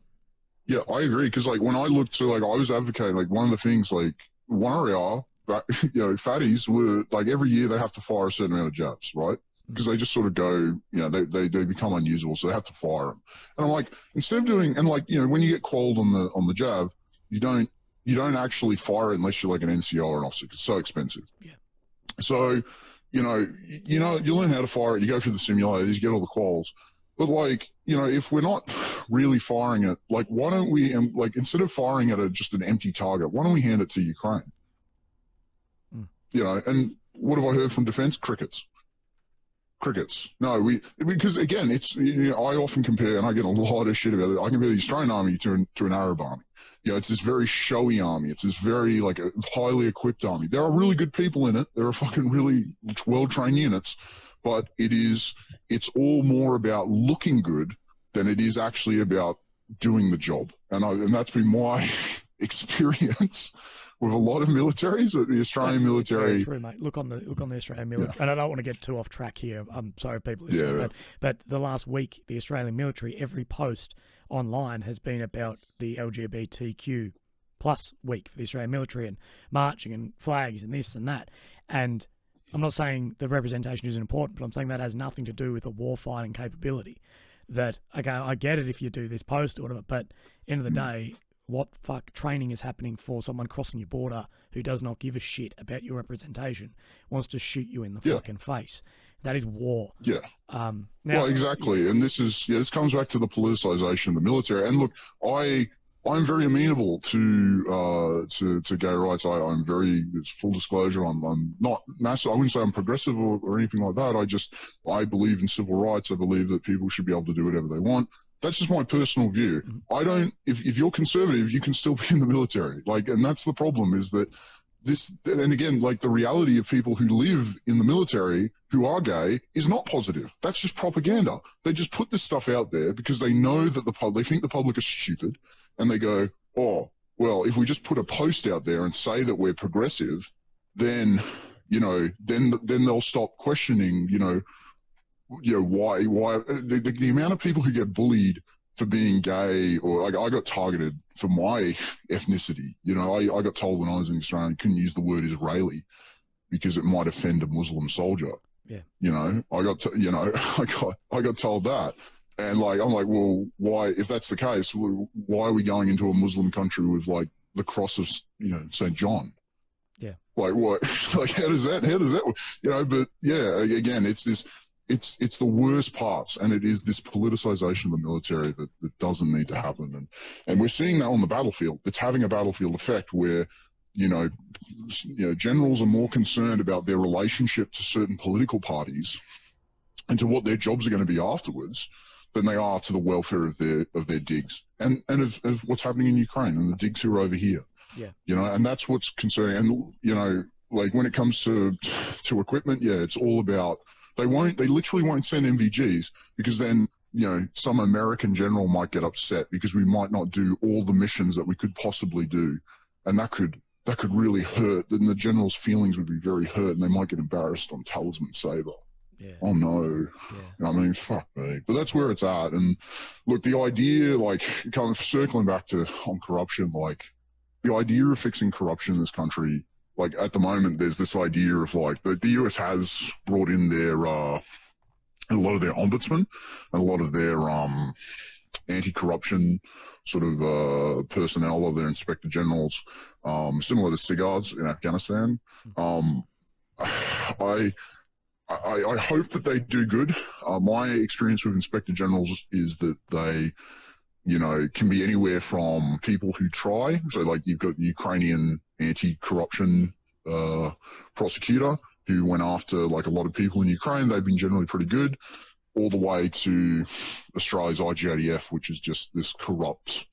S2: Yeah, I agree, because like when I looked to, like, I was advocating, like, one of the things, like, one of our fatties were like, every year they have to fire a certain amount of jabs, right? Because they just sort of go, they become unusable, so they have to fire them. And I'm like, instead of doing, and like, when you get qualled on the jab, you don't actually fire it unless you're like an NCO or an officer, because it's so expensive. Yeah. So, you learn how to fire it, you go through the simulators, you get all the quals. But like, if we're not really firing it, like, why don't we, instead of firing at just an empty target, why don't we hand it to Ukraine? And what have I heard from defense? Crickets. No, because again, it's, I often compare, and I get a lot of shit about it, I compare the Australian Army to an Arab army. It's this very showy army. It's this very, like, a highly equipped army. There are really good people in it. There are fucking really well-trained units. But it's all more about looking good than it is actually about doing the job. And that's been my experience with a lot of militaries. The Australian military.
S1: Very true, mate. Look on the Australian military. And I don't want to get too off track here. I'm sorry, people listening, but the last week, the Australian military, every post online has been about the LGBTQ plus week for the Australian military, and marching and flags and this and that. And I'm not saying the representation isn't important, but I'm saying that has nothing to do with the warfighting capability. That, okay, I get it if you do this post or whatever, but end of the day, what fuck training is happening for someone crossing your border who does not give a shit about your representation, wants to shoot you in the fucking face? That is war. Yeah.
S2: Well, exactly. And this comes back to the politicization of the military. And look, I'm very amenable to gay rights. I'm very, full disclosure, I'm not massive. I wouldn't say I'm progressive or anything like that. I believe in civil rights. I believe that people should be able to do whatever they want. That's just my personal view. I don't, if you're conservative, you can still be in the military. Like, and that's the problem, is that and again, like, the reality of people who live in the military who are gay is not positive. That's just propaganda. They just put this stuff out there because they know that they think the public is stupid. And they go, oh, well, if we just put a post out there and say that we're progressive, then, then they'll stop questioning, why the amount of people who get bullied for being gay, or like, I got targeted for my ethnicity. I got told when I was in Australia, I couldn't use the word Israeli because it might offend a Muslim soldier. Yeah. I got told that. And like, I'm like, well, why, if that's the case, why are we going into a Muslim country with like the cross of, St. John? Yeah. Like, what, like, how does that, but yeah, again, it's the worst parts. And it is this politicization of the military that doesn't need to happen. And we're seeing that on the battlefield. It's having a battlefield effect where you know, generals are more concerned about their relationship to certain political parties and to what their jobs are going to be afterwards than they are to the welfare of their digs and of what's happening in Ukraine and the digs who are over here.
S1: Yeah.
S2: And that's what's concerning. And like when it comes to equipment, it's all about they literally won't send MVGs because then some American general might get upset because we might not do all the missions that we could possibly do, and that could really hurt. Then the general's feelings would be very hurt, and they might get embarrassed on Talisman Saber.
S1: Yeah.
S2: Oh no.
S1: Yeah.
S2: I mean, fuck me. But that's where it's at. And look, the idea, like, kind of circling back to on corruption, like the idea of fixing corruption in this country, like at the moment, there's this idea of like the US has brought in their a lot of their ombudsmen and a lot of their anti-corruption sort of personnel of their inspector generals, similar to SIGARs in Afghanistan. I hope that they do good. My experience with inspector generals is that they, can be anywhere from people who try. So like you've got the Ukrainian anti-corruption prosecutor who went after like a lot of people in Ukraine. They've been generally pretty good, all the way to Australia's IGADF, which is just this corrupt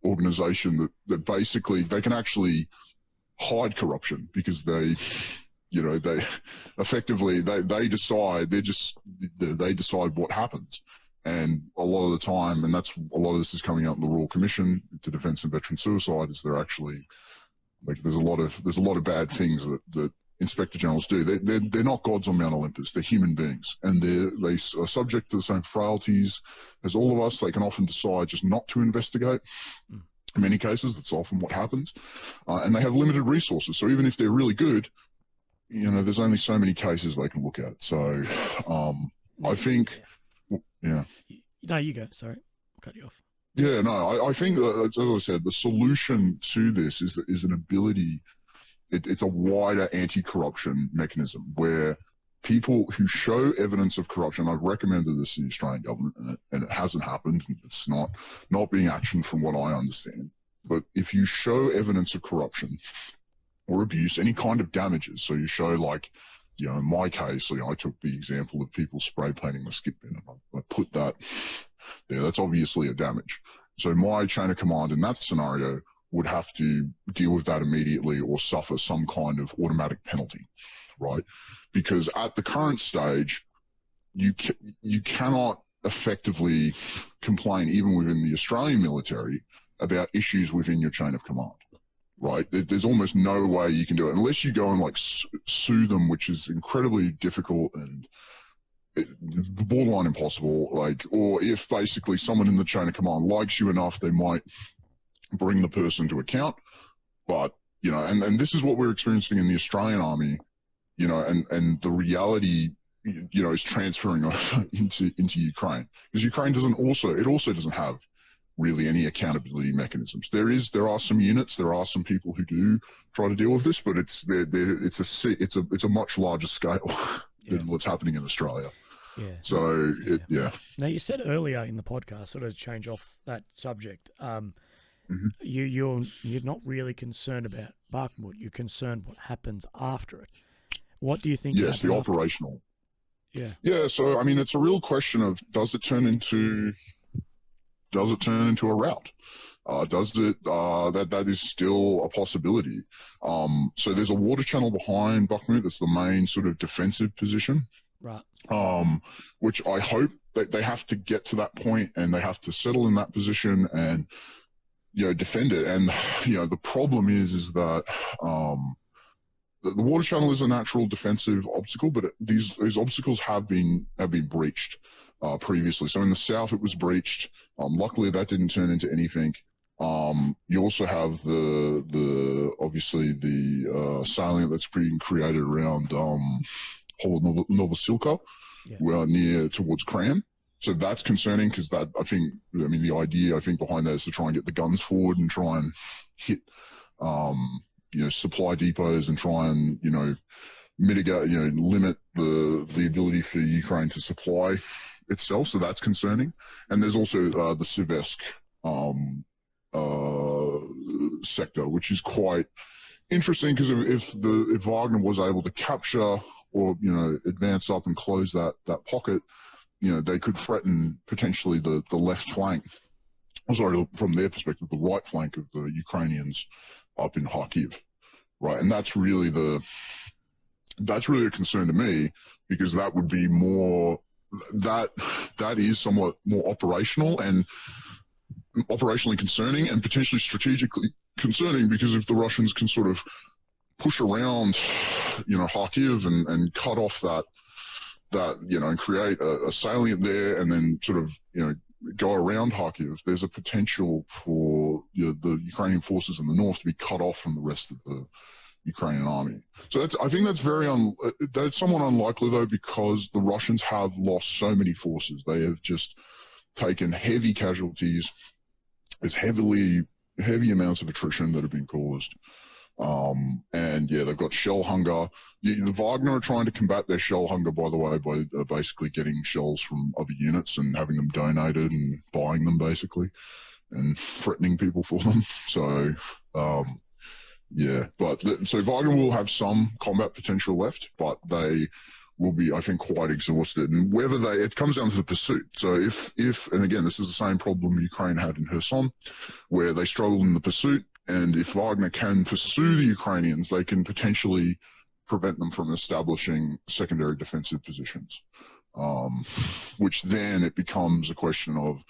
S2: organization that basically they can actually hide corruption because they effectively they decide they decide what happens. And a lot of the time, and that's a lot of this is coming out in the Royal Commission to Defence and Veteran Suicide, is they're actually like there's a lot of bad things that inspector generals do. They're not gods on Mount Olympus. They're human beings, and they are subject to the same frailties as all of us. They can often decide just not to investigate. In many cases, that's often what happens, and they have limited resources. So even if they're really good, there's only so many cases they can look at. So I think,
S1: No, you go. Sorry, I'll cut you off.
S2: Yeah, no, I think, as I said, the solution to this is an ability. It's a wider anti-corruption mechanism where people who show evidence of corruption, I've recommended this to the Australian government, and it hasn't happened. It's not being actioned from what I understand. But if you show evidence of corruption or abuse, any kind of damages, so you show like, in my case, I took the example of people spray painting my skip bin, and I put that there. That's obviously a damage. So my chain of command in that scenario would have to deal with that immediately or suffer some kind of automatic penalty, right? Because at the current stage, you cannot effectively complain, even within the Australian military, about issues within your chain of command. Right, there's almost no way you can do it unless you go and like sue them, which is incredibly difficult and borderline impossible. Like, or if basically someone in the chain of command likes you enough, they might bring the person to account. But and this is what we're experiencing in the Australian Army, and the reality, is transferring into Ukraine, because Ukraine also doesn't have really any accountability mechanisms. There are some units, there are some people who do try to deal with this, but it's a much larger scale than what's happening in Australia. Yeah. So
S1: Now you said earlier in the podcast, sort of change off that subject. You're not really concerned about Bakhmut. You're concerned what happens after it. What do you think?
S2: Yes, the operational.
S1: Yeah.
S2: Yeah. So I mean, it's a real question of does it turn into a rout? That is still a possibility. So there's a water channel behind Bakhmut. That's the main sort of defensive position.
S1: Right.
S2: Which I hope that they have to get to that point and they have to settle in that position and, defend it. And, the problem is that, the water channel is a natural defensive obstacle, but these obstacles have been breached previously. So in the south, it was breached. Luckily, that didn't turn into anything. You also have obviously the salient that's being created around Novosilka, near towards Cram. So that's concerning because the idea behind that is to try and get the guns forward and try and hit supply depots and try and mitigate, limit the ability for Ukraine to supply itself. So that's concerning. And there's also the Siversk sector, which is quite interesting because if Wagner was able to capture or advance up and close that pocket, they could threaten potentially the left flank. Sorry, from their perspective, the right flank of the Ukrainians up in Kharkiv, right? And that's really a concern to me, because that would be more that is somewhat more operational and operationally concerning, and potentially strategically concerning, because if the Russians can sort of push around, Kharkiv and cut off that and create a salient there, and then sort of go around Kharkiv, there's a potential for the Ukrainian forces in the north to be cut off from the rest of the Ukrainian army. So I think that's that's somewhat unlikely, though, because the Russians have lost so many forces. They have just taken heavy casualties. There's heavy amounts of attrition that have been caused. And yeah, they've got shell hunger. The Wagner are trying to combat their shell hunger, by the way, by basically getting shells from other units and having them donated and buying them, basically, and threatening people for them. So, yeah, so Wagner will have some combat potential left, but they will be, I think, quite exhausted. And whether it comes down to the pursuit. So if, and again, this is the same problem Ukraine had in Kherson, where they struggled in the pursuit. And if Wagner can pursue the Ukrainians, they can potentially prevent them from establishing secondary defensive positions, which then it becomes a question of,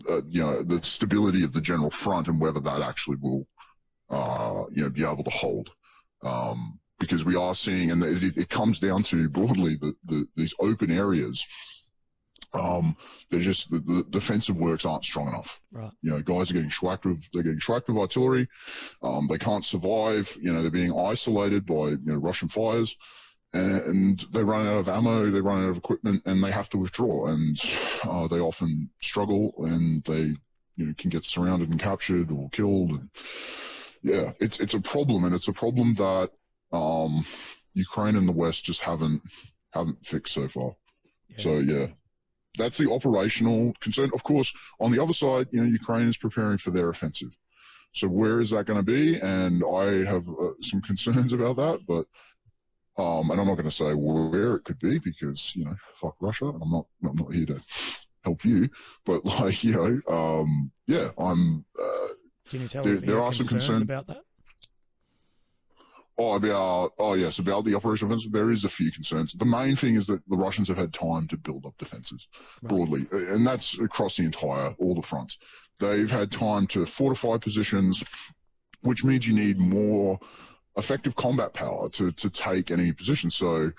S2: the stability of the general front and whether that actually will, be able to hold. Because we are seeing, and it comes down to broadly these open areas. They're just the defensive works aren't strong enough.
S1: Right.
S2: Guys are getting schwacked with artillery. They can't survive. They're being isolated by Russian fires, and they run out of ammo. They run out of equipment, and they have to withdraw. And they often struggle, and they can get surrounded and captured or killed. And yeah, it's a problem, and it's a problem that Ukraine and the West just haven't fixed so far. Yeah. So yeah. That's the operational concern. Of course, on the other side, Ukraine is preparing for their offensive. So where is that going to be? And I have some concerns about that, but and I'm not going to say where it could be, because fuck Russia, and I'm not here to help you. But yeah, I'm.
S1: Can you tell me there are some concerns about that?
S2: Yes, about the operational offensive, there is a few concerns. The main thing is that the Russians have had time to build up defenses broadly, and that's across all the fronts. They've had time to fortify positions, which means you need more effective combat power to take any position. So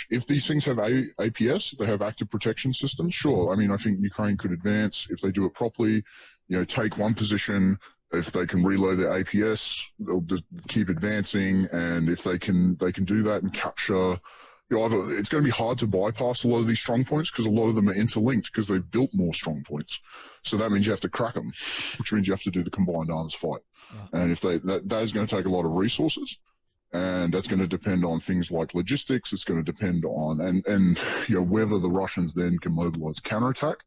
S2: if these things have APS, they have active protection systems, sure. I mean, I think Ukraine could advance if they do it properly, take one position. If they can reload their APS, they'll just keep advancing, and if they can do that and capture, it's going to be hard to bypass a lot of these strong points, because a lot of them are interlinked because they've built more strong points. So that means you have to crack them, which means you have to do the combined arms fight. Yeah. And if that is going to take a lot of resources, and that's going to depend on things like logistics. It's going to depend on and whether the Russians then can mobilize counterattack,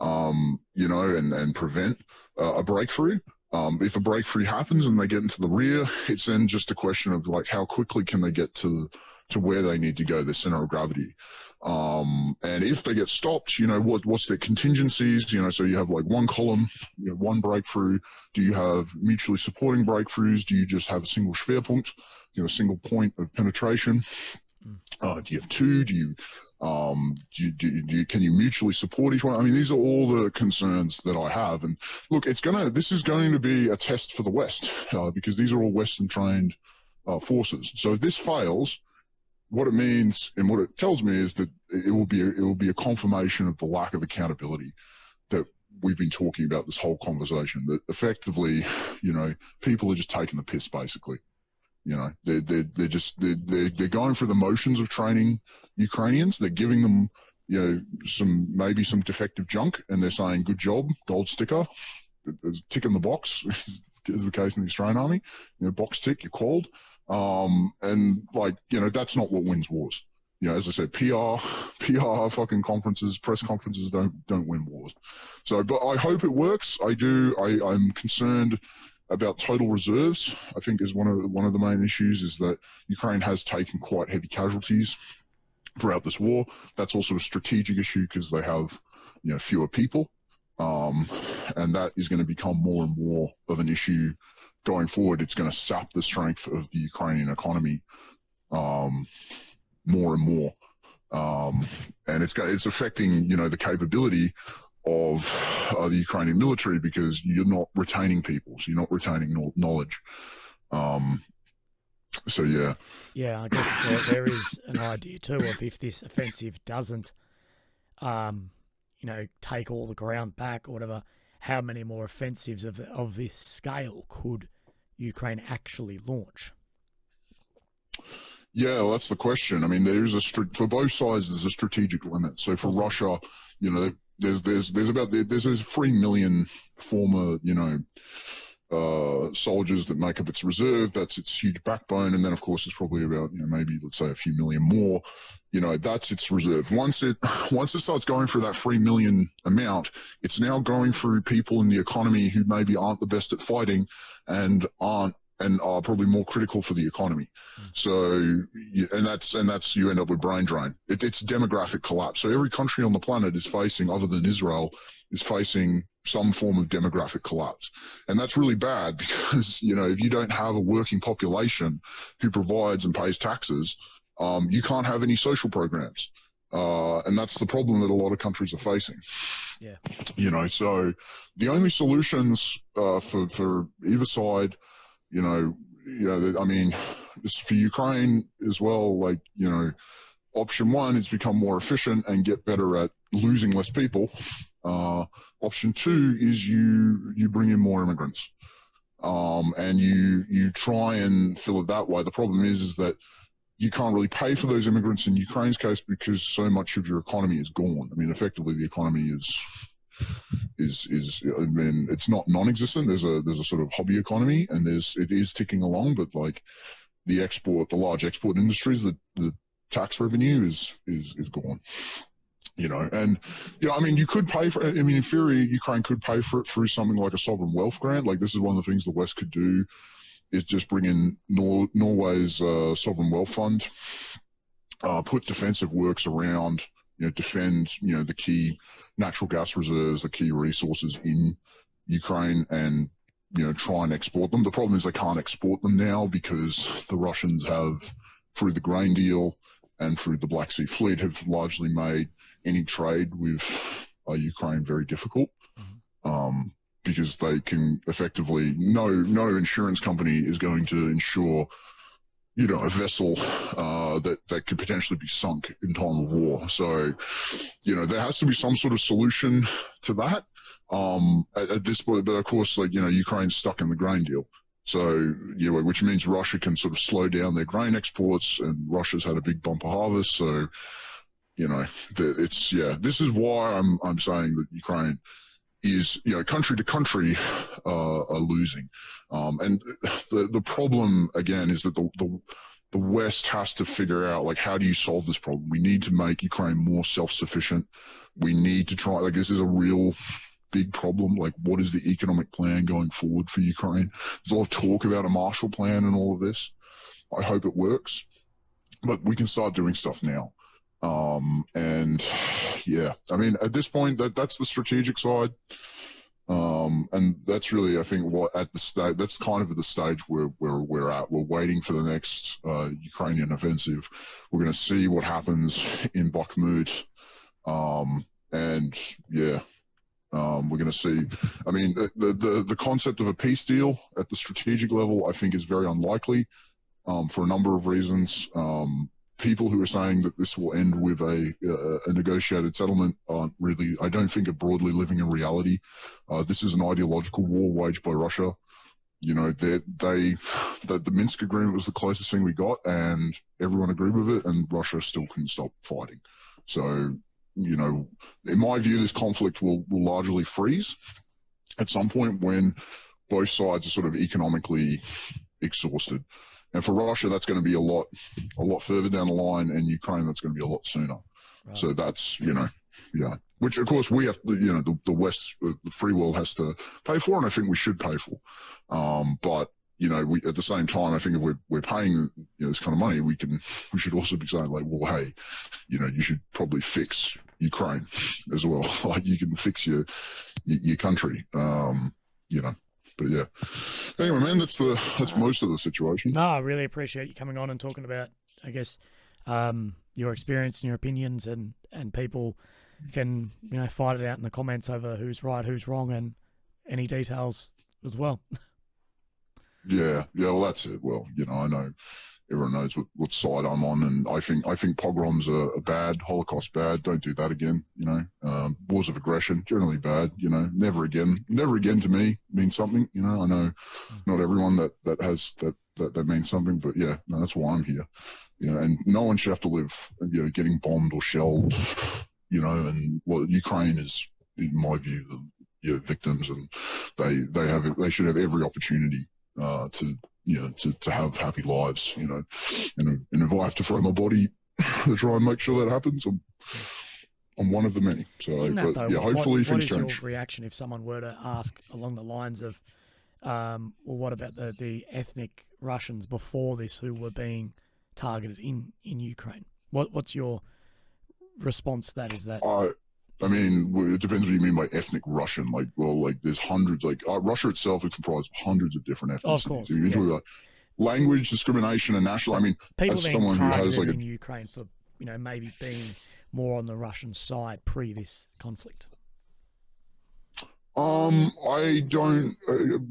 S2: and prevent a breakthrough. If a breakthrough happens and they get into the rear, it's then just a question of how quickly can they get to where they need to go, the center of gravity. And if they get stopped, what's their contingencies? So you have one column, one breakthrough. Do you have mutually supporting breakthroughs? Do you just have a single Schwerpunkt, a single point of penetration? Do you have two? Can you mutually support each one? I mean, these are all the concerns that I have. And look, this is going to be a test for the West, because these are all Western trained forces. So if this fails, what it means and what it tells me is that it will be a confirmation of the lack of accountability that we've been talking about this whole conversation. That effectively, people are just taking the piss, basically. They're going through the motions of training Ukrainians. They're giving them, maybe some defective junk, and they're saying, "Good job, gold sticker, tick in the box," is the case in the Australian Army. Box tick, you're called. And that's not what wins wars. As I said, PR fucking conferences, press conferences don't win wars. So, but I hope it works. I do. I'm concerned about total reserves, I think is one of the main issues, is that Ukraine has taken quite heavy casualties throughout this war. That's also a strategic issue because they have, fewer people, and that is going to become more and more of an issue going forward. It's going to sap the strength of the Ukrainian economy more and more, and it's affecting the capability of the Ukrainian military, because you're not retaining people, so you're not retaining knowledge. So yeah.
S1: Yeah, I guess there is an idea too of, if this offensive doesn't, take all the ground back or whatever, how many more offensives of this scale could Ukraine actually launch?
S2: Yeah, well, that's the question. I mean, for both sides, there's a strategic limit. So for Russia, there's 3 million former, soldiers that make up its reserve. That's its huge backbone. And then, of course, it's probably about, maybe, let's say, a few million more. That's its reserve. Once it starts going through that 3 million amount, it's now going through people in the economy who maybe aren't the best at fighting and are probably more critical for the economy. So, and that's you end up with brain drain. It's demographic collapse. So every country on the planet is facing, other than Israel, is facing some form of demographic collapse. And that's really bad because, if you don't have a working population who provides and pays taxes, you can't have any social programs. And that's the problem that a lot of countries are facing.
S1: Yeah.
S2: So the only solutions for either side, I mean, for Ukraine as well, option one is become more efficient and get better at losing less people. Option two is you bring in more immigrants, and you try and fill it that way. The problem is that you can't really pay for those immigrants in Ukraine's case because so much of your economy is gone. I mean, effectively, the economy is I mean, it's not non-existent. There's a sort of hobby economy, and it is ticking along, but the large export industries, the tax revenue is gone. And I mean, you could pay for. I mean, in theory, Ukraine could pay for it through something like a sovereign wealth grant. This is one of the things the West could do, is just bring in Norway's sovereign wealth fund, put defensive works around, defend, the key natural gas reserves, the key resources in Ukraine, and try and export them. The problem is they can't export them now because the Russians have, through the grain deal and through the Black Sea Fleet, have largely made any trade with Ukraine very difficult, because they can effectively, no insurance company is going to insure a vessel that could potentially be sunk in time of war. So, there has to be some sort of solution to that at this point. But of course, Ukraine's stuck in the grain deal. So, which means Russia can sort of slow down their grain exports, and Russia's had a big bumper harvest. So, this is why I'm saying that Ukraine is, country to country are losing. And the problem, again, is that the West has to figure out, how do you solve this problem? We need to make Ukraine more self-sufficient. We need to try, this is a real big problem. What is the economic plan going forward for Ukraine? There's a lot of talk about a Marshall Plan and all of this. I hope it works, but we can start doing stuff now. And yeah, I mean, at this point, that's the strategic side. And that's really, I think, that's kind of at the stage where we're at. We're waiting for the next Ukrainian offensive. We're going to see what happens in Bakhmut. And yeah, we're going to see. I mean, the concept of a peace deal at the strategic level, I think, is very unlikely for a number of reasons. People who are saying that this will end with a negotiated settlement aren't really, I don't think, are broadly living in reality. This is an ideological war waged by Russia. The Minsk agreement was the closest thing we got, and everyone agreed with it, and Russia still couldn't stop fighting. So, in my view, this conflict will largely freeze at some point when both sides are sort of economically exhausted. And for Russia, that's going to be a lot further down the line, and Ukraine, that's going to be a lot sooner.
S1: Right.
S2: So that's, yeah, which of course we have to, the West, the free world has to pay for, and I think we should pay for. But we at the same time, I think if we're paying this kind of money, we should also be saying like, well, hey, you should probably fix Ukraine as well. Like you can fix your country, But yeah. Anyway, man, that's most of the situation.
S1: No, I really appreciate you coming on and talking about, I guess, your experience and your opinions, and people can fight it out in the comments over who's right, who's wrong, and any details as well.
S2: Yeah, well, that's it. Well, I know everyone knows what side I'm on, and I think pogroms are bad, Holocaust bad. Don't do that again. Wars of aggression generally bad. Never again. Never again to me means something. I know not everyone that has that means something, but yeah, no, that's why I'm here. And no one should have to live, getting bombed or shelled. And Ukraine is, in my view, the victims, and they should have every opportunity to have happy lives, and if I have to throw my body to try and make sure that happens, I'm one of the many. So, hopefully
S1: what
S2: things
S1: is
S2: change.
S1: your reaction if someone were to ask along the lines of, well, what about the ethnic Russians before this who were being targeted in Ukraine? What's your response to that? Is that
S2: I mean, it depends what you mean by ethnic Russian. There's hundreds. Russia itself is comprised of hundreds of different ethnicities.
S1: Of course,
S2: so you
S1: yes.
S2: Language discrimination and national. I mean,
S1: people
S2: as
S1: being
S2: someone who has
S1: targeted in Ukraine for maybe being more on the Russian side pre this conflict.
S2: I don't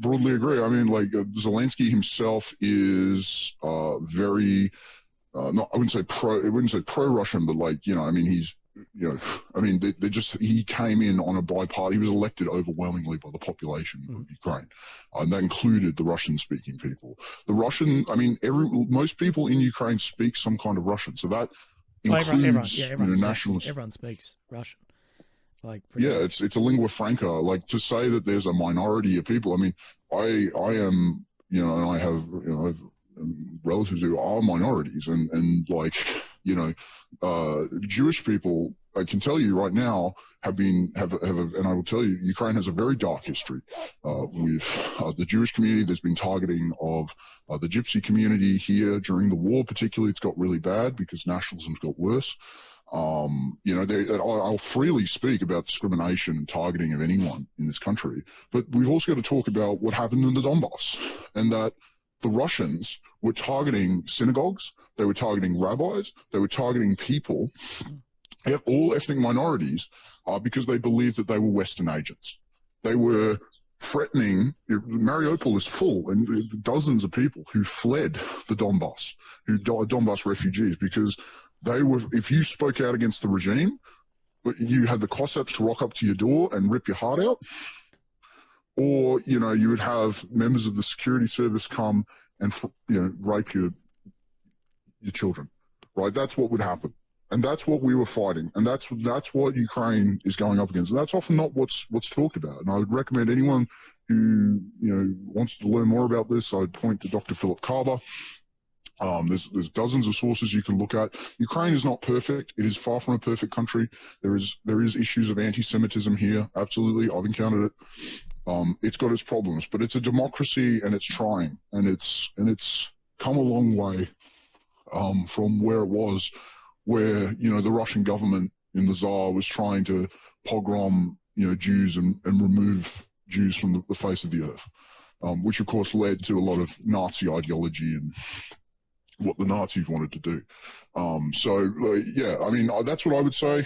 S2: broadly agree. I mean, Zelensky himself is very not. I wouldn't say pro-Russian, but I mean, he's he came in on a bi-party. He was elected overwhelmingly by the population of Ukraine, and that included the Russian-speaking people. Most people in Ukraine speak some kind of Russian, so that includes nationalists.
S1: Everyone speaks Russian.
S2: It's a lingua franca. To say that there's a minority of people. I mean, I am, and I have, I've relatives who are minorities, and Jewish people, I can tell you right now, and I will tell you, Ukraine has a very dark history with the Jewish community. There's been targeting of the Gypsy community here during the war, particularly. It's got really bad because nationalism's got worse. I'll freely speak about discrimination and targeting of anyone in this country, but we've also got to talk about what happened in the Donbass, and that the Russians were targeting synagogues, they were targeting rabbis, they were targeting people, all ethnic minorities, because they believed that they were Western agents. They were threatening. Mariupol is full, and dozens of people who fled the Donbass, Donbass refugees, because they were. If you spoke out against the regime, you had the Cossacks to rock up to your door and rip your heart out. Or, you would have members of the security service come and, rape your children, right? That's what would happen. And that's what we were fighting. And that's what Ukraine is going up against. And that's often not what's talked about. And I would recommend anyone who, wants to learn more about this, I'd point to Dr. Philip Carver. There's dozens of sources you can look at. Ukraine is not perfect. It is far from a perfect country. There is issues of anti-Semitism here. Absolutely. I've encountered it. It's got its problems, but it's a democracy, and it's trying, and it's come a long way from where it was, where the Russian government in the Tsar was trying to pogrom Jews and remove Jews from the face of the earth, which of course led to a lot of Nazi ideology and what the Nazis wanted to do. I mean, that's what I would say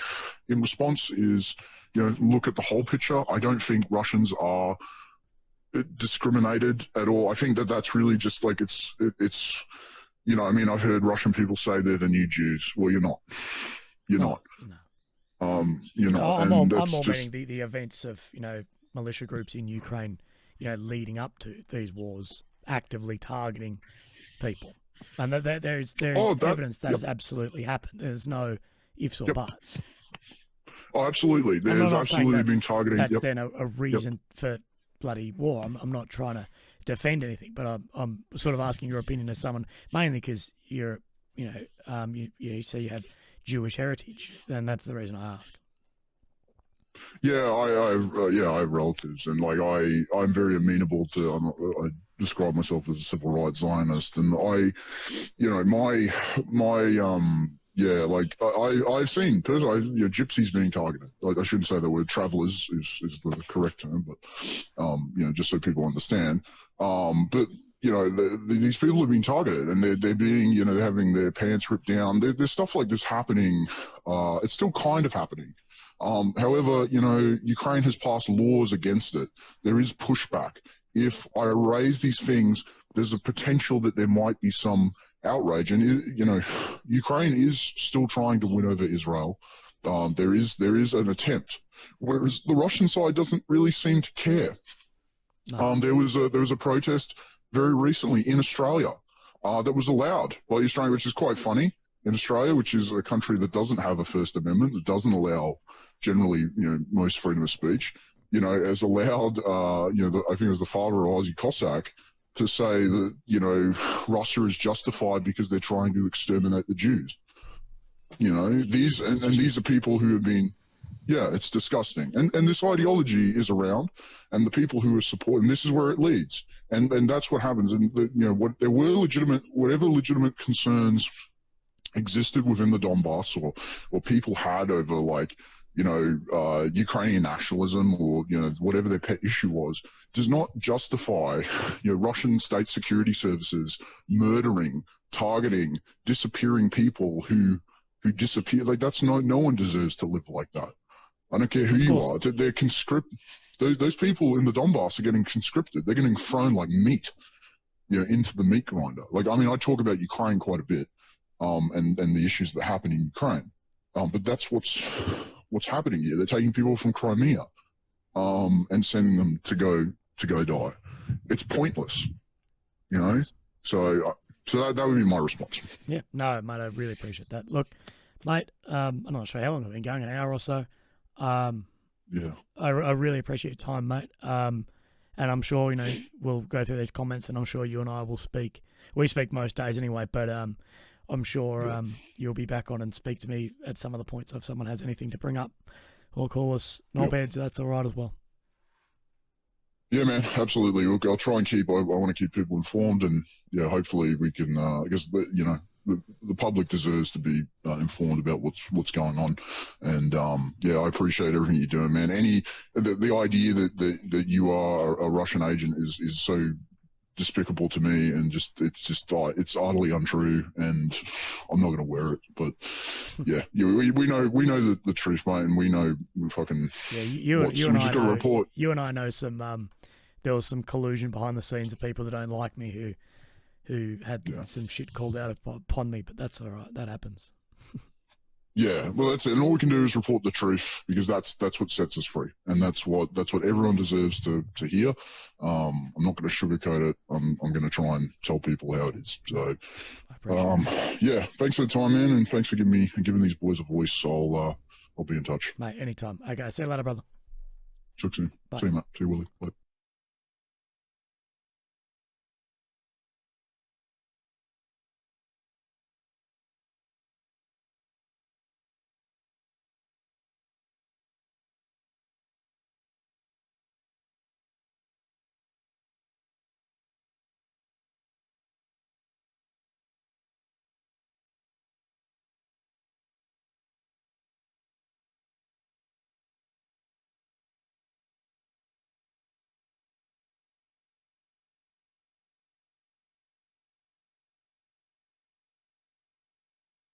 S2: in response is, look at the whole picture. I don't think Russians are discriminated at all. I think that's really just it's I mean, I've heard Russian people say they're the new Jews. Well, you're not. You're not.
S1: No.
S2: You're not.
S1: I'm more meaning the events of, militia groups in Ukraine, leading up to these wars, actively targeting people. And there's evidence that has absolutely happened. There's no ifs or buts.
S2: Oh, absolutely. There's absolutely been targeting.
S1: That's then a reason for bloody war. I'm not trying to defend anything, but I'm sort of asking your opinion as someone, mainly because you're, you say you have Jewish heritage, and that's the reason I ask.
S2: Yeah, I have relatives, and like I'm very amenable to. I describe myself as a civil rights Zionist, and yeah, like I've seen personally, gypsies being targeted. Like I shouldn't say the word travelers is the correct term, but just so people understand. But these people have been targeted, and they're being, they're having their pants ripped down. There's stuff like this happening. It's still kind of happening. However, Ukraine has passed laws against it. There is pushback. If I raise these things, there's a potential that there might be some outrage. And, Ukraine is still trying to win over Israel. There is an attempt, whereas the Russian side doesn't really seem to care.
S1: No.
S2: There was a protest very recently in Australia that was allowed by Australia, which is quite funny. In Australia, which is a country that doesn't have a First Amendment, that doesn't allow generally, most freedom of speech, has allowed, I think it was the father of Aussie Cossack to say that, Russia is justified because they're trying to exterminate the Jews. These are people who have been, it's disgusting. And this ideology is around, and the people who are supporting, this is where it leads. And that's what happens. And, there were whatever legitimate concerns existed within the Donbass, or people had over, like, Ukrainian nationalism, or whatever their pet issue was, does not justify Russian state security services murdering, targeting, disappearing people who disappear. Like, that's no one deserves to live like that. I don't care who you are. They're conscripted. Those people in the Donbass are getting conscripted. They're getting thrown like meat, into the meat grinder. Like, I mean, I talk about Ukraine quite a bit. And the issues that happen in Ukraine. But that's what's happening here. They're taking people from Crimea and sending them to go die. It's pointless, So that would be my response.
S1: Yeah, no, mate, I really appreciate that. Look, mate, I'm not sure how long I've been going, an hour or so.
S2: Yeah.
S1: I really appreciate your time, mate. And I'm sure, we'll go through these comments, and I'm sure you and I will speak. We speak most days anyway, but I'm sure you'll be back on and speak to me at some of the points if someone has anything to bring up, or call us knobheads. That's all right as well.
S2: Yeah, man, absolutely. Look, I'll try and I want to keep people informed, and hopefully we can. I guess the public deserves to be informed about what's going on, and I appreciate everything you're doing, man. The idea that you are a Russian agent is so despicable to me, and it's utterly untrue, and I'm not going to wear it. But we know the truth, mate, and we know fucking
S1: you and I know some there was some collusion behind the scenes of people that don't like me who had some shit called out upon me, but that's all right. That happens.
S2: Yeah, well, that's it. And all we can do is report the truth, because that's what sets us free, and that's what everyone deserves to hear. I'm not going to sugarcoat it. I'm going to try and tell people how it is. So, thanks for the time, man, and thanks for giving these boys a voice. I'll be in touch,
S1: mate. Anytime. Okay, see you later, brother.
S2: Talk soon. Bye. See you, mate. See you, Willie. Bye.